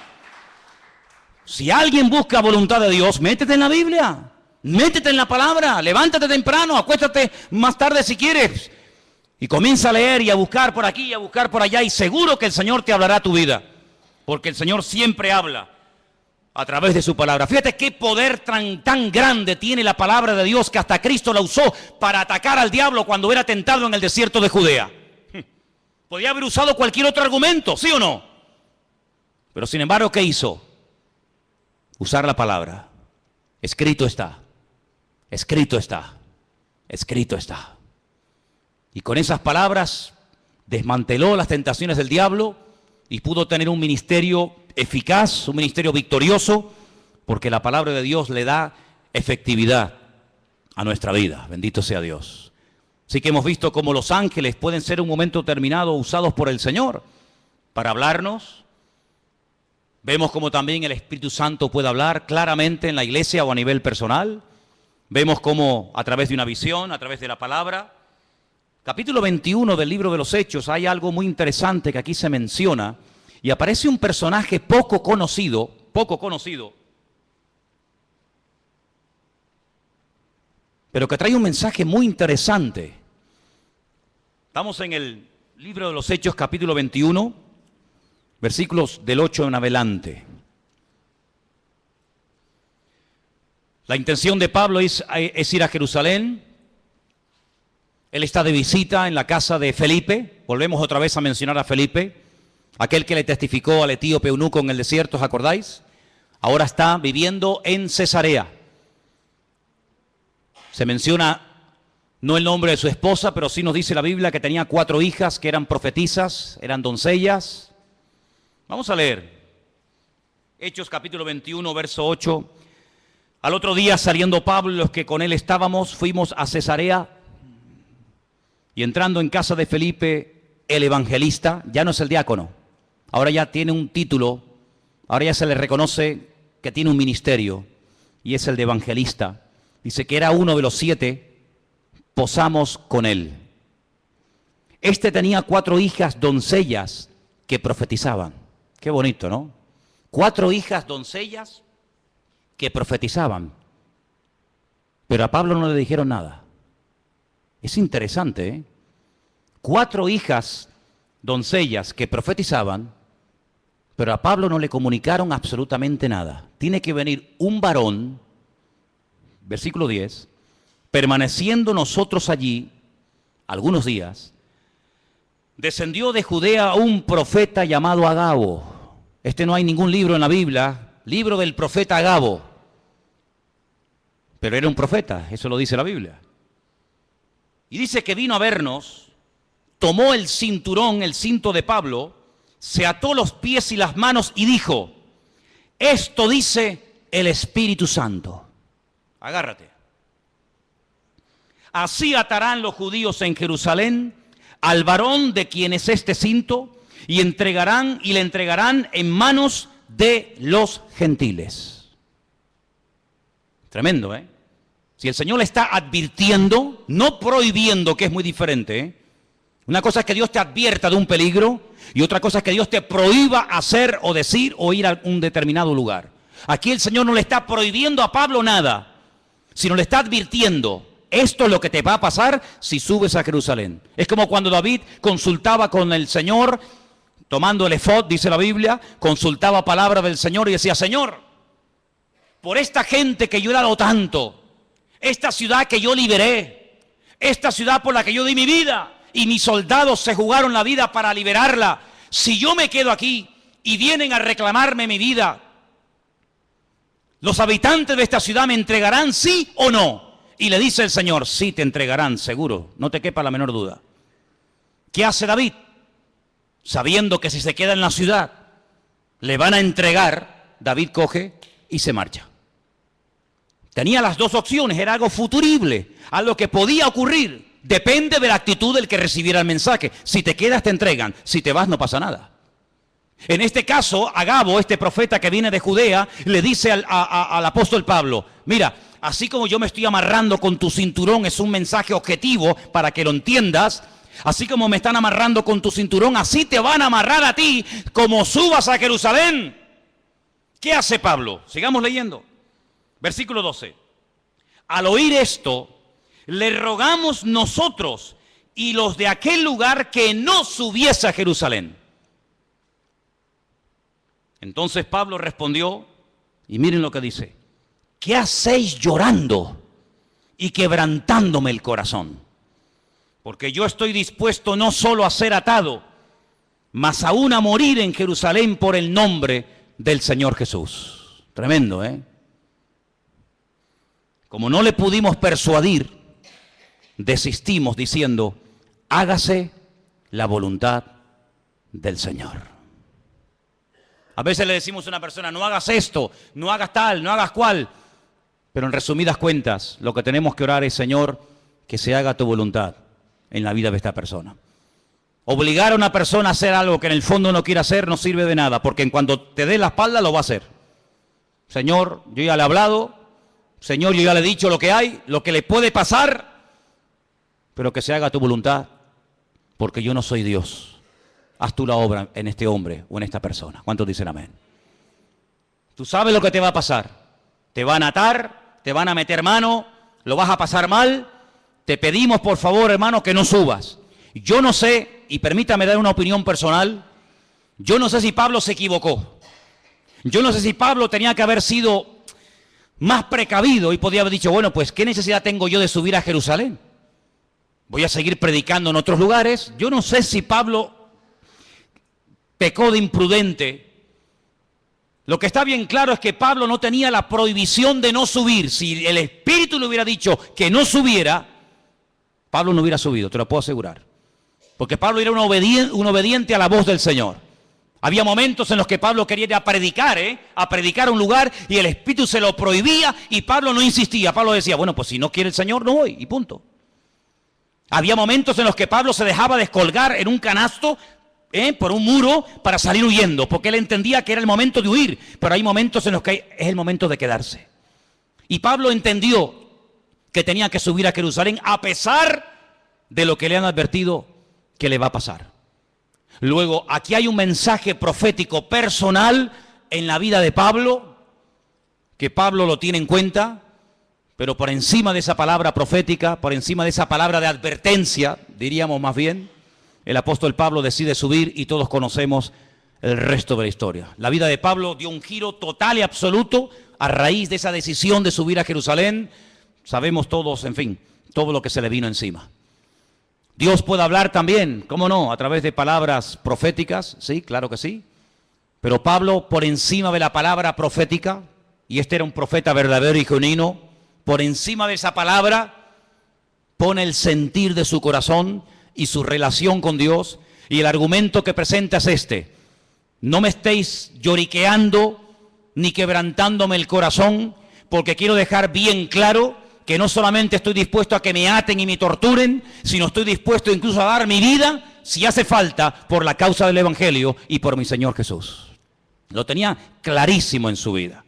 Si alguien busca voluntad de Dios, métete en la Biblia, métete en la palabra, levántate temprano, acuéstate más tarde si quieres, y comienza a leer y a buscar por aquí y a buscar por allá, y seguro que el Señor te hablará tu vida, porque el Señor siempre habla a través de su palabra. Fíjate qué poder tan grande tiene la palabra de Dios, que hasta Cristo la usó para atacar al diablo cuando era tentado en el desierto de Judea. Podía haber usado cualquier otro argumento, ¿sí o no? Pero sin embargo, ¿qué hizo? Usar la palabra. Escrito está, escrito está, escrito está. Y con esas palabras desmanteló las tentaciones del diablo y pudo tener un ministerio eficaz, un ministerio victorioso, porque la palabra de Dios le da efectividad a nuestra vida. Bendito sea Dios. Así que hemos visto cómo los ángeles pueden ser en un momento determinado usados por el Señor para hablarnos. Vemos cómo también el Espíritu Santo puede hablar claramente en la iglesia o a nivel personal. Vemos cómo a través de una visión, a través de la palabra. Capítulo 21 del libro de los Hechos, hay algo muy interesante que aquí se menciona, y aparece un personaje poco conocido, pero que trae un mensaje muy interesante. Estamos en el libro de los Hechos, capítulo 21, versículos del 8 en adelante. La intención de Pablo es ir a Jerusalén. Él está de visita en la casa de Felipe. Volvemos otra vez a mencionar a Felipe, aquel que le testificó al etíope eunuco en el desierto, ¿os acordáis? Ahora está viviendo en Cesarea. Se menciona no el nombre de su esposa, pero sí nos dice la Biblia que tenía 4 hijas que eran profetisas, eran doncellas. Vamos a leer. Hechos capítulo 21, verso 8. Al otro día, saliendo Pablo y los que con él estábamos, fuimos a Cesarea, y entrando en casa de Felipe, el evangelista, ya no es el diácono, ahora ya tiene un título, ahora ya se le reconoce que tiene un ministerio, y es el de evangelista. Dice que era uno de los 7, posamos con él. Este tenía 4 hijas doncellas que profetizaban. Qué bonito, ¿no? 4 hijas doncellas que profetizaban. Pero a Pablo no le dijeron nada. Es interesante, ¿eh? 4 hijas doncellas que profetizaban, pero a Pablo no le comunicaron absolutamente nada. Tiene que venir un varón, versículo 10, permaneciendo nosotros allí algunos días, descendió de Judea un profeta llamado Agabo. No hay ningún libro en la Biblia, libro del profeta Agabo, pero era un profeta, eso lo dice la Biblia. Y dice que vino a vernos, tomó el cinturón, el cinto de Pablo, se ató los pies y las manos y dijo: esto dice el Espíritu Santo. Agárrate. Así atarán los judíos en Jerusalén al varón de quien es este cinto, y le entregarán en manos de los gentiles. Tremendo, ¿eh? Si el Señor le está advirtiendo, no prohibiendo, que es muy diferente, ¿eh? Una cosa es que Dios te advierta de un peligro, y otra cosa es que Dios te prohíba hacer o decir o ir a un determinado lugar. Aquí el Señor no le está prohibiendo a Pablo nada, sino le está advirtiendo: esto es lo que te va a pasar si subes a Jerusalén. Es como cuando David consultaba con el Señor, tomando el efod, dice la Biblia, consultaba palabra del Señor y decía: Señor, por esta gente que yo he dado tanto, esta ciudad que yo liberé, esta ciudad por la que yo di mi vida y mis soldados se jugaron la vida para liberarla, si yo me quedo aquí y vienen a reclamarme mi vida, ¿los habitantes de esta ciudad me entregarán sí o no? Y le dice el Señor, sí te entregarán, seguro, no te quepa la menor duda. ¿Qué hace David? Sabiendo que si se queda en la ciudad le van a entregar, David coge y se marcha. Tenía las dos opciones, era algo futurible, algo que podía ocurrir. Depende de la actitud del que recibiera el mensaje. Si te quedas te entregan, si te vas no pasa nada. En este caso, Agabo, este profeta que viene de Judea, le dice al apóstol Pablo, mira, así como yo me estoy amarrando con tu cinturón, es un mensaje objetivo para que lo entiendas, así como me están amarrando con tu cinturón, así te van a amarrar a ti como subas a Jerusalén. ¿Qué hace Pablo? Sigamos leyendo. Versículo 12. Al oír esto, le rogamos nosotros y los de aquel lugar que no subiese a Jerusalén. Entonces Pablo respondió, y miren lo que dice, ¿qué hacéis llorando y quebrantándome el corazón? Porque yo estoy dispuesto no solo a ser atado, mas aún a morir en Jerusalén por el nombre del Señor Jesús. Tremendo, ¿eh? Como no le pudimos persuadir, desistimos diciendo, hágase la voluntad del Señor. A veces le decimos a una persona, no hagas esto, no hagas tal, no hagas cual. Pero en resumidas cuentas, lo que tenemos que orar es, Señor, que se haga tu voluntad en la vida de esta persona. Obligar a una persona a hacer algo que en el fondo no quiere hacer no sirve de nada, porque en cuanto te dé la espalda lo va a hacer. Señor, yo ya le he hablado, Señor, yo ya le he dicho lo que hay, lo que le puede pasar, pero que se haga tu voluntad, porque yo no soy Dios. Haz tú la obra en este hombre o en esta persona. ¿Cuántos dicen amén? Tú sabes lo que te va a pasar. Te van a atar, te van a meter mano, lo vas a pasar mal. Te pedimos, por favor, hermano, que no subas. Yo no sé, y permítame dar una opinión personal, yo no sé si Pablo se equivocó. Yo no sé si Pablo tenía que haber sido más precavido y podía haber dicho, bueno, pues, ¿qué necesidad tengo yo de subir a Jerusalén? Voy a seguir predicando en otros lugares. Yo no sé si Pablo pecó de imprudente. Lo que está bien claro es que Pablo no tenía la prohibición de no subir. Si el Espíritu le hubiera dicho que no subiera, Pablo no hubiera subido, te lo puedo asegurar. Porque Pablo era un obediente a la voz del Señor. Había momentos en los que Pablo quería ir a predicar a un lugar y el Espíritu se lo prohibía y Pablo no insistía. Pablo decía, bueno, pues si no quiere el Señor, no voy y punto. Había momentos en los que Pablo se dejaba descolgar en un canasto por un muro para salir huyendo, porque él entendía que era el momento de huir, pero hay momentos en los que es el momento de quedarse. Y Pablo entendió que tenía que subir a Jerusalén a pesar de lo que le han advertido que le va a pasar. Luego, aquí hay un mensaje profético personal en la vida de Pablo, que Pablo lo tiene en cuenta, pero por encima de esa palabra profética, por encima de esa palabra de advertencia, diríamos más bien, el apóstol Pablo decide subir y todos conocemos el resto de la historia. La vida de Pablo dio un giro total y absoluto a raíz de esa decisión de subir a Jerusalén. Sabemos todos, en fin, todo lo que se le vino encima. Dios puede hablar también, ¿cómo no? A través de palabras proféticas, sí, claro que sí. Pero Pablo, por encima de la palabra profética, y este era un profeta verdadero y genuino, por encima de esa palabra, pone el sentir de su corazón y su relación con Dios, y el argumento que presenta es este: no me estéis lloriqueando ni quebrantándome el corazón, porque quiero dejar bien claro que no solamente estoy dispuesto a que me aten y me torturen, sino estoy dispuesto incluso a dar mi vida, si hace falta, por la causa del Evangelio y por mi Señor Jesús. Lo tenía clarísimo en su vida.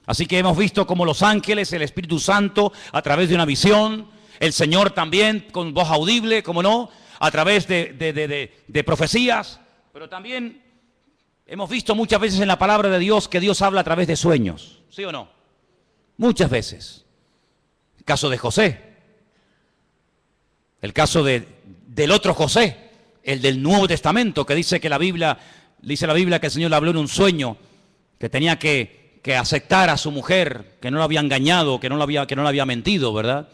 Así que hemos visto cómo los ángeles, el Espíritu Santo, a través de una visión, el Señor también con voz audible, como no, a través de profecías, pero también hemos visto muchas veces en la palabra de Dios que Dios habla a través de sueños, ¿sí o no? Muchas veces. El caso de José, el caso del otro José, el del Nuevo Testamento, que dice que dice la Biblia que el Señor le habló en un sueño, que tenía que aceptar a su mujer, que no la había engañado, que no le había mentido, ¿verdad?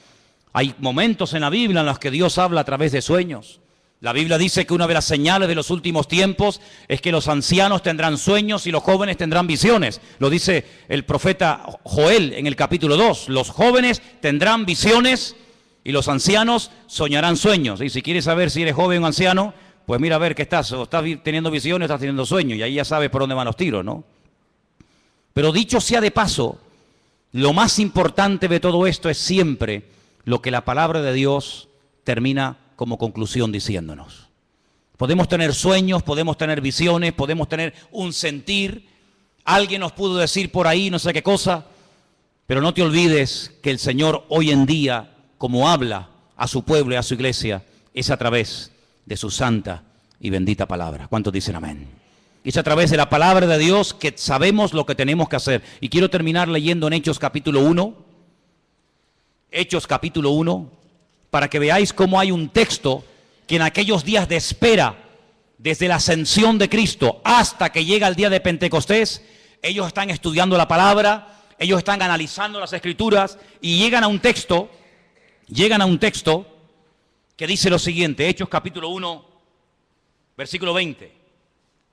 Hay momentos en la Biblia en los que Dios habla a través de sueños. La Biblia dice que una de las señales de los últimos tiempos es que los ancianos tendrán sueños y los jóvenes tendrán visiones. Lo dice el profeta Joel en el capítulo 2. Los jóvenes tendrán visiones y los ancianos soñarán sueños. Y si quieres saber si eres joven o anciano, pues mira a ver qué estás. O estás teniendo visiones o estás teniendo sueños. Y ahí ya sabes por dónde van los tiros, ¿no? Pero dicho sea de paso, lo más importante de todo esto es siempre lo que la palabra de Dios termina como conclusión diciéndonos. Podemos tener sueños, podemos tener visiones, podemos tener un sentir. Alguien nos pudo decir por ahí no sé qué cosa, pero no te olvides que el Señor hoy en día, como habla a su pueblo y a su iglesia, es a través de su santa y bendita palabra. ¿Cuántos dicen amén? Es a través de la palabra de Dios que sabemos lo que tenemos que hacer. Y quiero terminar leyendo en Hechos capítulo 1. Hechos capítulo 1, para que veáis cómo hay un texto que en aquellos días de espera, desde la ascensión de Cristo hasta que llega el día de Pentecostés, ellos están estudiando la palabra, ellos están analizando las Escrituras y llegan a un texto que dice lo siguiente, Hechos capítulo 1, versículo 20.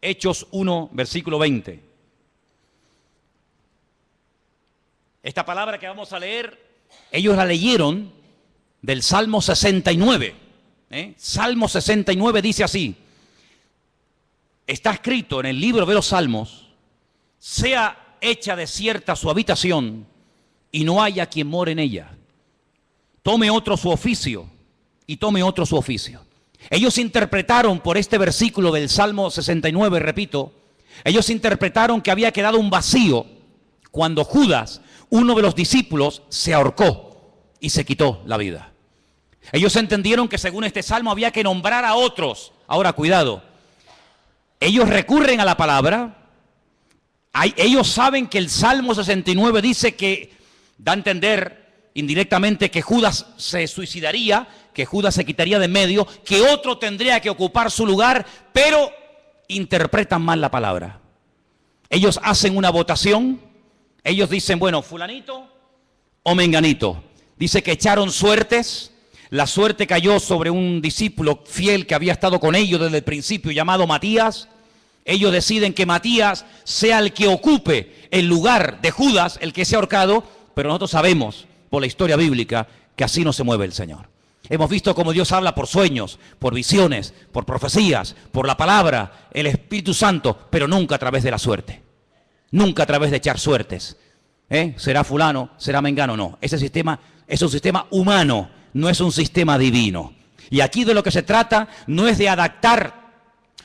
Hechos 1, versículo 20. Esta palabra que vamos a leer, ellos la leyeron del Salmo 69. Salmo 69 dice así. Está escrito en el libro de los Salmos: sea hecha desierta su habitación y no haya quien more en ella. Tome otro su oficio y tome otro su oficio. Ellos interpretaron por este versículo del Salmo 69, repito, ellos interpretaron que había quedado un vacío cuando Judas, uno de los discípulos, se ahorcó y se quitó la vida. Ellos entendieron que según este salmo había que nombrar a otros. Ahora, cuidado, ellos recurren a la palabra, ellos saben que el Salmo 69 dice que, da a entender indirectamente que Judas se suicidaría, que Judas se quitaría de en medio, que otro tendría que ocupar su lugar, pero interpretan mal la palabra. Ellos hacen una votación, ellos dicen, bueno, fulanito o menganito. Dice que echaron suertes, la suerte cayó sobre un discípulo fiel que había estado con ellos desde el principio, llamado Matías. Ellos deciden que Matías sea el que ocupe el lugar de Judas, el que se ha ahorcado, pero nosotros sabemos por la historia bíblica que así no se mueve el Señor. Hemos visto cómo Dios habla por sueños, por visiones, por profecías, por la palabra, el Espíritu Santo, pero nunca a través de la suerte. Nunca a través de echar suertes. ¿Será fulano? ¿Será mengano? No. Ese sistema es un sistema humano, no es un sistema divino. Y aquí de lo que se trata no es de adaptar,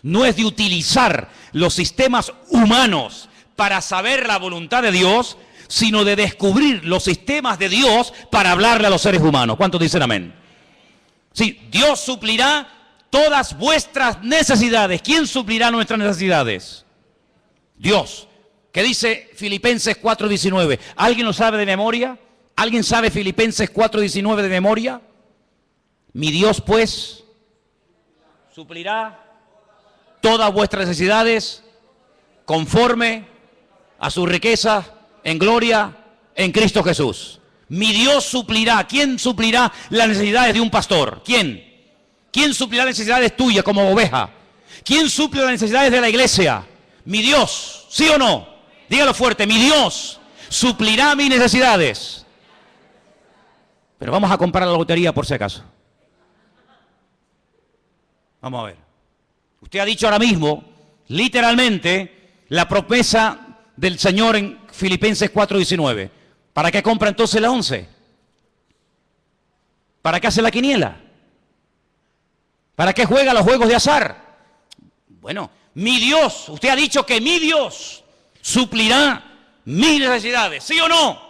no es de utilizar los sistemas humanos para saber la voluntad de Dios, sino de descubrir los sistemas de Dios para hablarle a los seres humanos. ¿Cuántos dicen amén? Sí, Dios suplirá todas vuestras necesidades. ¿Quién suplirá nuestras necesidades? Dios. ¿Qué dice Filipenses 4:19? ¿Alguien lo sabe de memoria? ¿Alguien sabe Filipenses 4:19 de memoria? Mi Dios, pues, suplirá todas vuestras necesidades conforme a su riqueza en gloria en Cristo Jesús. Mi Dios suplirá. ¿Quién suplirá las necesidades de un pastor? ¿Quién? ¿Quién suplirá las necesidades tuyas como oveja? ¿Quién suple las necesidades de la iglesia? Mi Dios. ¿Sí o no? Dígalo fuerte. Mi Dios suplirá mis necesidades. Pero vamos a comprar la lotería por si acaso. Vamos a ver. Usted ha dicho ahora mismo, literalmente, la promesa del Señor en Filipenses 4:19. ¿Para qué compra entonces la 11? ¿Para qué hace la quiniela? ¿Para qué juega los juegos de azar? Bueno, mi Dios, usted ha dicho que mi Dios suplirá mis necesidades, ¿sí o no?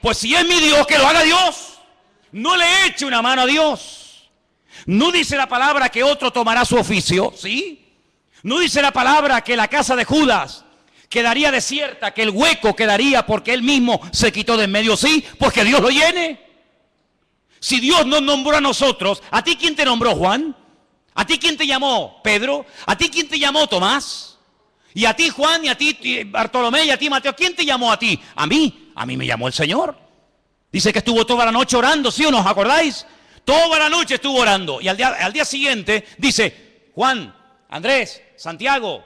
Pues si es mi Dios, que lo haga Dios. No le eche una mano a Dios. No dice la palabra que otro tomará su oficio, ¿sí? No dice la palabra que la casa de Judas quedaría desierta, que el hueco quedaría porque él mismo se quitó de en medio, ¿sí? Pues que Dios lo llene. Si Dios nos nombró a nosotros, ¿a ti quién te nombró, Juan? ¿A ti quién te llamó, Pedro? ¿A ti quién te llamó, Tomás? ¿Y a ti, Juan? ¿Y a ti, Bartolomé? ¿Y a ti, Mateo? ¿Quién te llamó a ti? A mí me llamó el Señor. Dice que estuvo toda la noche orando, ¿sí o no? ¿Os acordáis? Toda la noche estuvo orando. Y al día siguiente dice, Juan, Andrés, Santiago,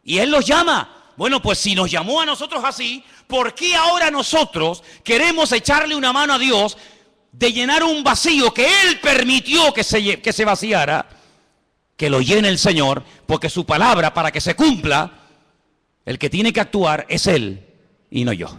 y él los llama. Bueno, pues si nos llamó a nosotros así, ¿por qué ahora nosotros queremos echarle una mano a Dios de llenar un vacío que Él permitió que se vaciara? Que lo llene el Señor, porque su palabra, para que se cumpla, el que tiene que actuar es Él y no yo.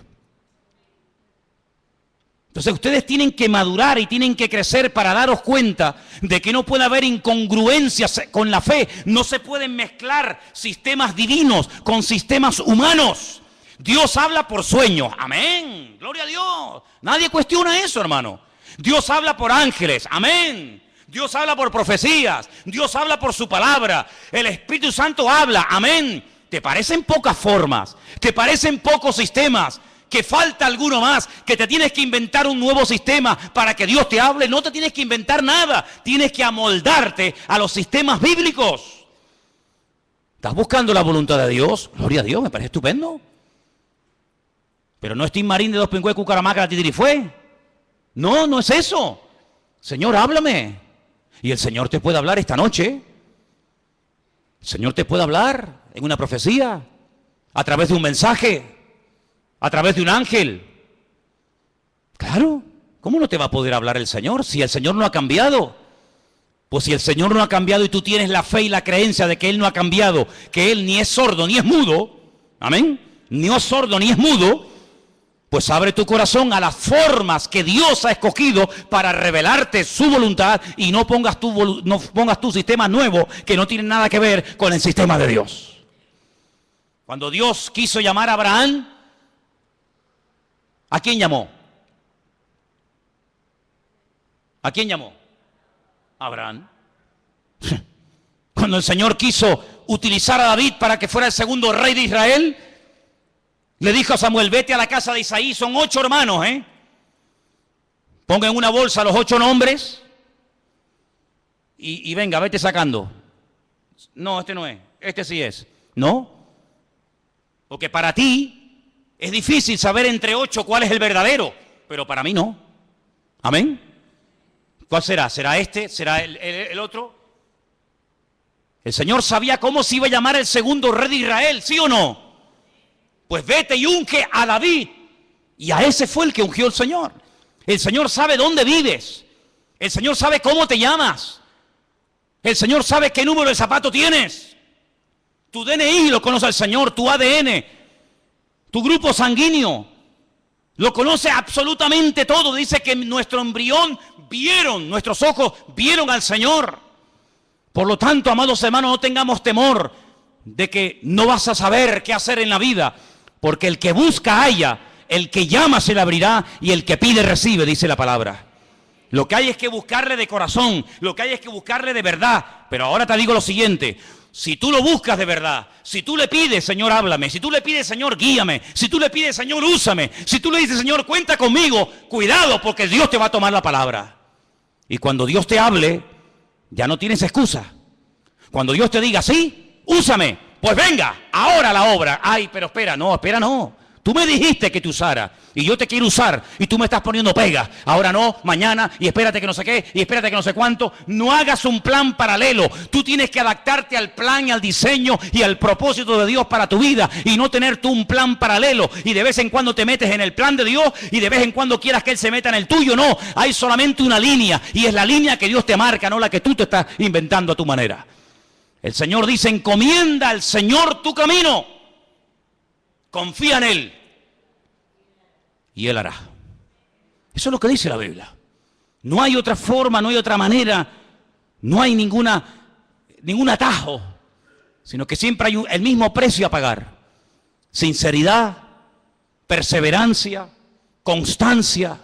Entonces ustedes tienen que madurar y tienen que crecer para daros cuenta de que no puede haber incongruencias con la fe. No se pueden mezclar sistemas divinos con sistemas humanos. Dios habla por sueños. Amén. Gloria a Dios. Nadie cuestiona eso, hermano. Dios habla por ángeles. Amén. Dios habla por profecías. Dios habla por su palabra. El Espíritu Santo habla. Amén. ¿Te parecen pocas formas? ¿Te parecen pocos sistemas? Que falta alguno más, que te tienes que inventar un nuevo sistema para que Dios te hable. No te tienes que inventar nada, tienes que amoldarte a los sistemas bíblicos. ¿Estás buscando la voluntad de Dios? Gloria a Dios, me parece estupendo. Pero no es Tim Marín de Dos Pingües, Cucaramaca, la Titirifue. No, no es eso. Señor, háblame. Y el Señor te puede hablar esta noche. El Señor te puede hablar en una profecía, a través de un mensaje, a través de un ángel. Claro, ¿cómo no te va a poder hablar el Señor si el Señor no ha cambiado? Pues si el Señor no ha cambiado y tú tienes la fe y la creencia de que Él no ha cambiado, que Él ni es sordo ni es mudo, amén, ni es sordo ni es mudo, pues abre tu corazón a las formas que Dios ha escogido para revelarte su voluntad y no pongas tu sistema nuevo que no tiene nada que ver con el sistema de Dios. Cuando Dios quiso llamar a Abraham, ¿a quién llamó? ¿A quién llamó? A Abraham. Cuando el Señor quiso utilizar a David para que fuera el segundo rey de Israel, le dijo a Samuel, vete a la casa de Isaí, son 8 hermanos, ponga en una bolsa los 8 nombres y venga, vete sacando. No, este no es, este sí es. No, porque para ti es difícil saber entre 8 cuál es el verdadero, pero para mí no. ¿Amén? ¿Cuál será? ¿Será este? ¿Será el otro? El Señor sabía cómo se iba a llamar el segundo rey de Israel, ¿sí o no? Pues vete y unge a David. Y a ese fue el que ungió el Señor. El Señor sabe dónde vives. El Señor sabe cómo te llamas. El Señor sabe qué número de zapato tienes. Tu DNI lo conoce el Señor, tu ADN, tu grupo sanguíneo. Lo conoce absolutamente todo. Dice que nuestro embrión nuestros ojos vieron al Señor. Por lo tanto, amados hermanos, no tengamos temor de que no vas a saber qué hacer en la vida. Porque el que busca halla, el que llama se le abrirá y el que pide recibe, dice la palabra. Lo que hay es que buscarle de corazón, lo que hay es que buscarle de verdad. Pero ahora te digo lo siguiente, si tú lo buscas de verdad, si tú le pides, Señor, háblame, si tú le pides, Señor, guíame, si tú le pides, Señor, úsame, si tú le dices, Señor, cuenta conmigo, cuidado, porque Dios te va a tomar la palabra. Y cuando Dios te hable, ya no tienes excusa. Cuando Dios te diga, sí, úsame, pues venga, ahora la obra. Ay, pero espera, no. Tú me dijiste que te usara y yo te quiero usar y tú me estás poniendo pegas. Ahora no, mañana y espérate que no sé qué y espérate que no sé cuánto. No hagas un plan paralelo. Tú tienes que adaptarte al plan y al diseño y al propósito de Dios para tu vida y no tener tú un plan paralelo y de vez en cuando te metes en el plan de Dios y de vez en cuando quieras que Él se meta en el tuyo. No, hay solamente una línea y es la línea que Dios te marca, no la que tú te estás inventando a tu manera. El Señor dice, encomienda al Señor tu camino. Confía en Él y Él hará. Eso es lo que dice la Biblia. No hay otra forma, no hay otra manera, no hay ningún atajo, sino que siempre hay el mismo precio a pagar. Sinceridad, perseverancia, constancia,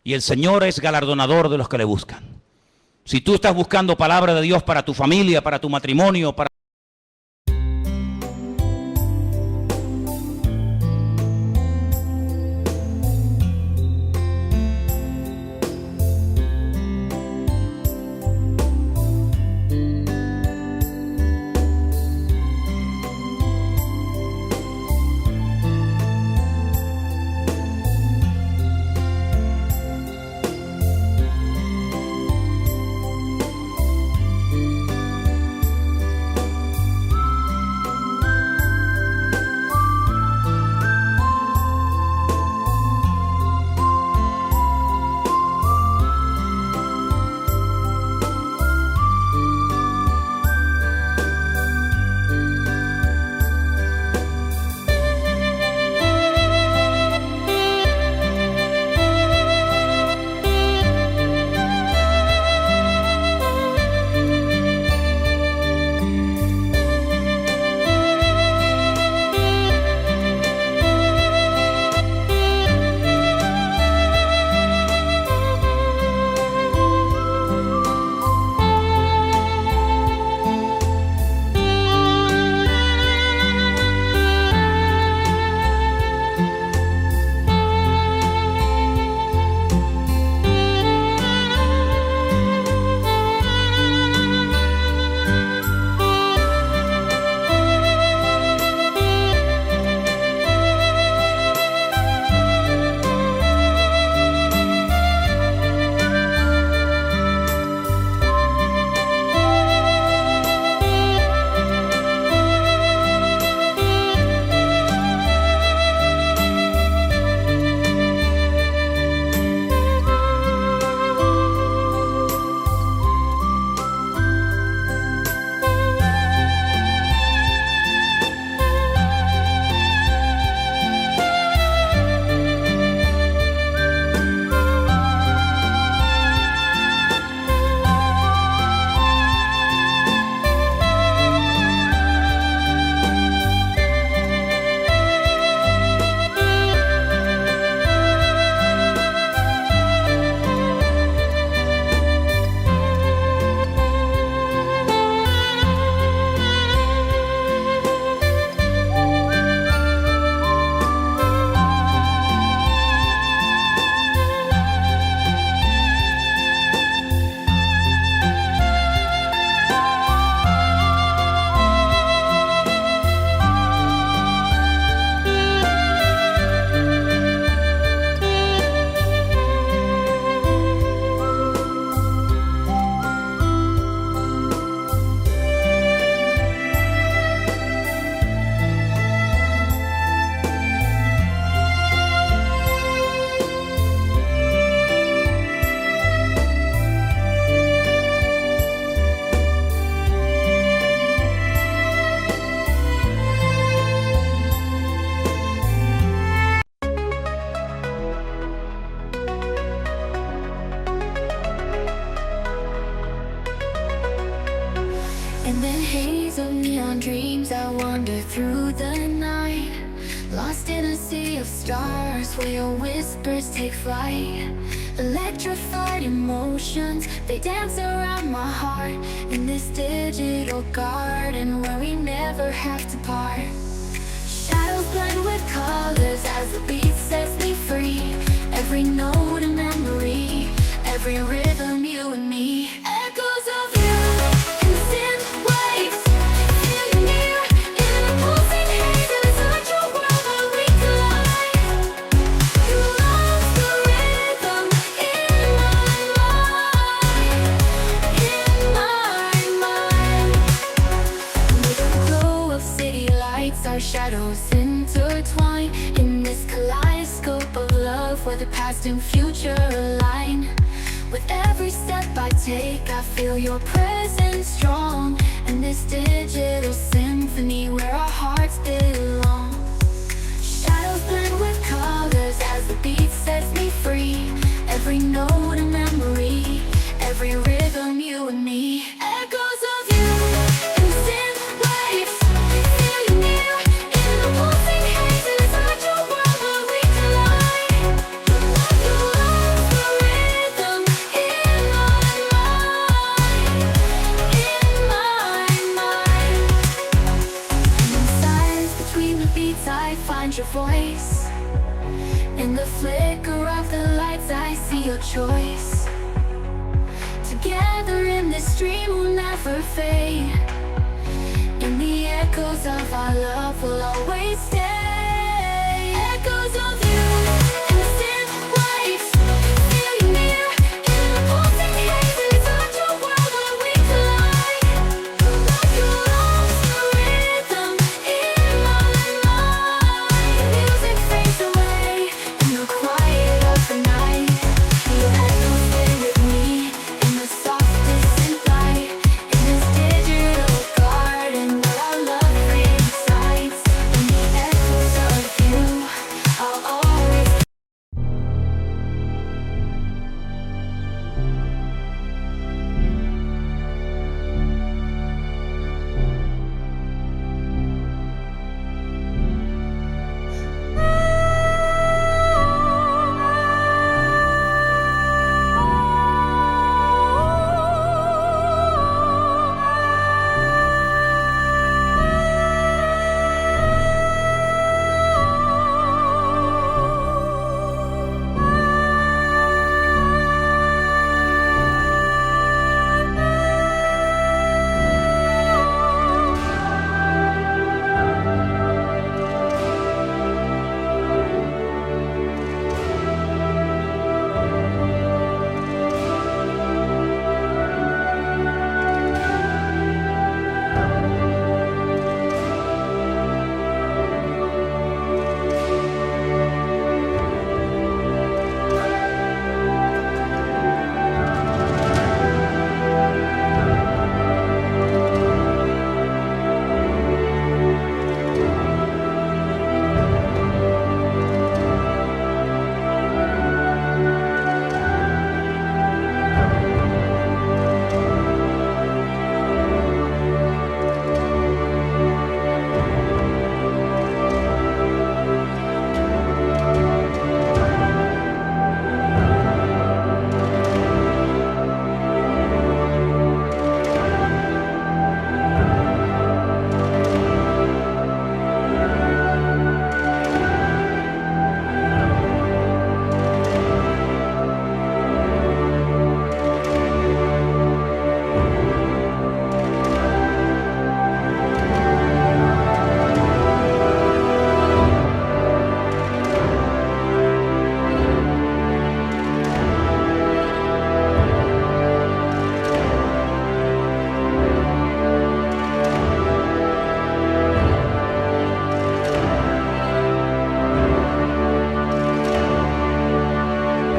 y el Señor es galardonador de los que le buscan. Si tú estás buscando palabra de Dios para tu familia, para tu matrimonio, para dreams I wander through the night, lost in a sea of stars where your whispers take flight. Electrified emotions, they dance around my heart, in this digital garden where we never have to part. Shadows blend with colors as the beat sets me free. Every note a memory, every rhythm you and me. Echoes of you in synth waves, feel you near in a pulsing haze. It is such a world where we collide. You love the rhythm in my mind, in my mind. With the glow of city lights, our shadows intertwine in this kaleidoscope of love where the past and future align. With every step I take, I feel your presence strong, and this digital symphony where our hearts belong. Shadows blend with colors as the beat sets me free. Every note a memory, every rhythm you and me. Echoes of you in synth waves, feel you near in the pulsing haze. It is such a world where we collide. You love the rhythm in my mind, in my mind. And in silence between the beats I find your voice. In the flicker of the lights I see your choice. Together in this dream we'll never fade. In the echoes of our love we'll always stay.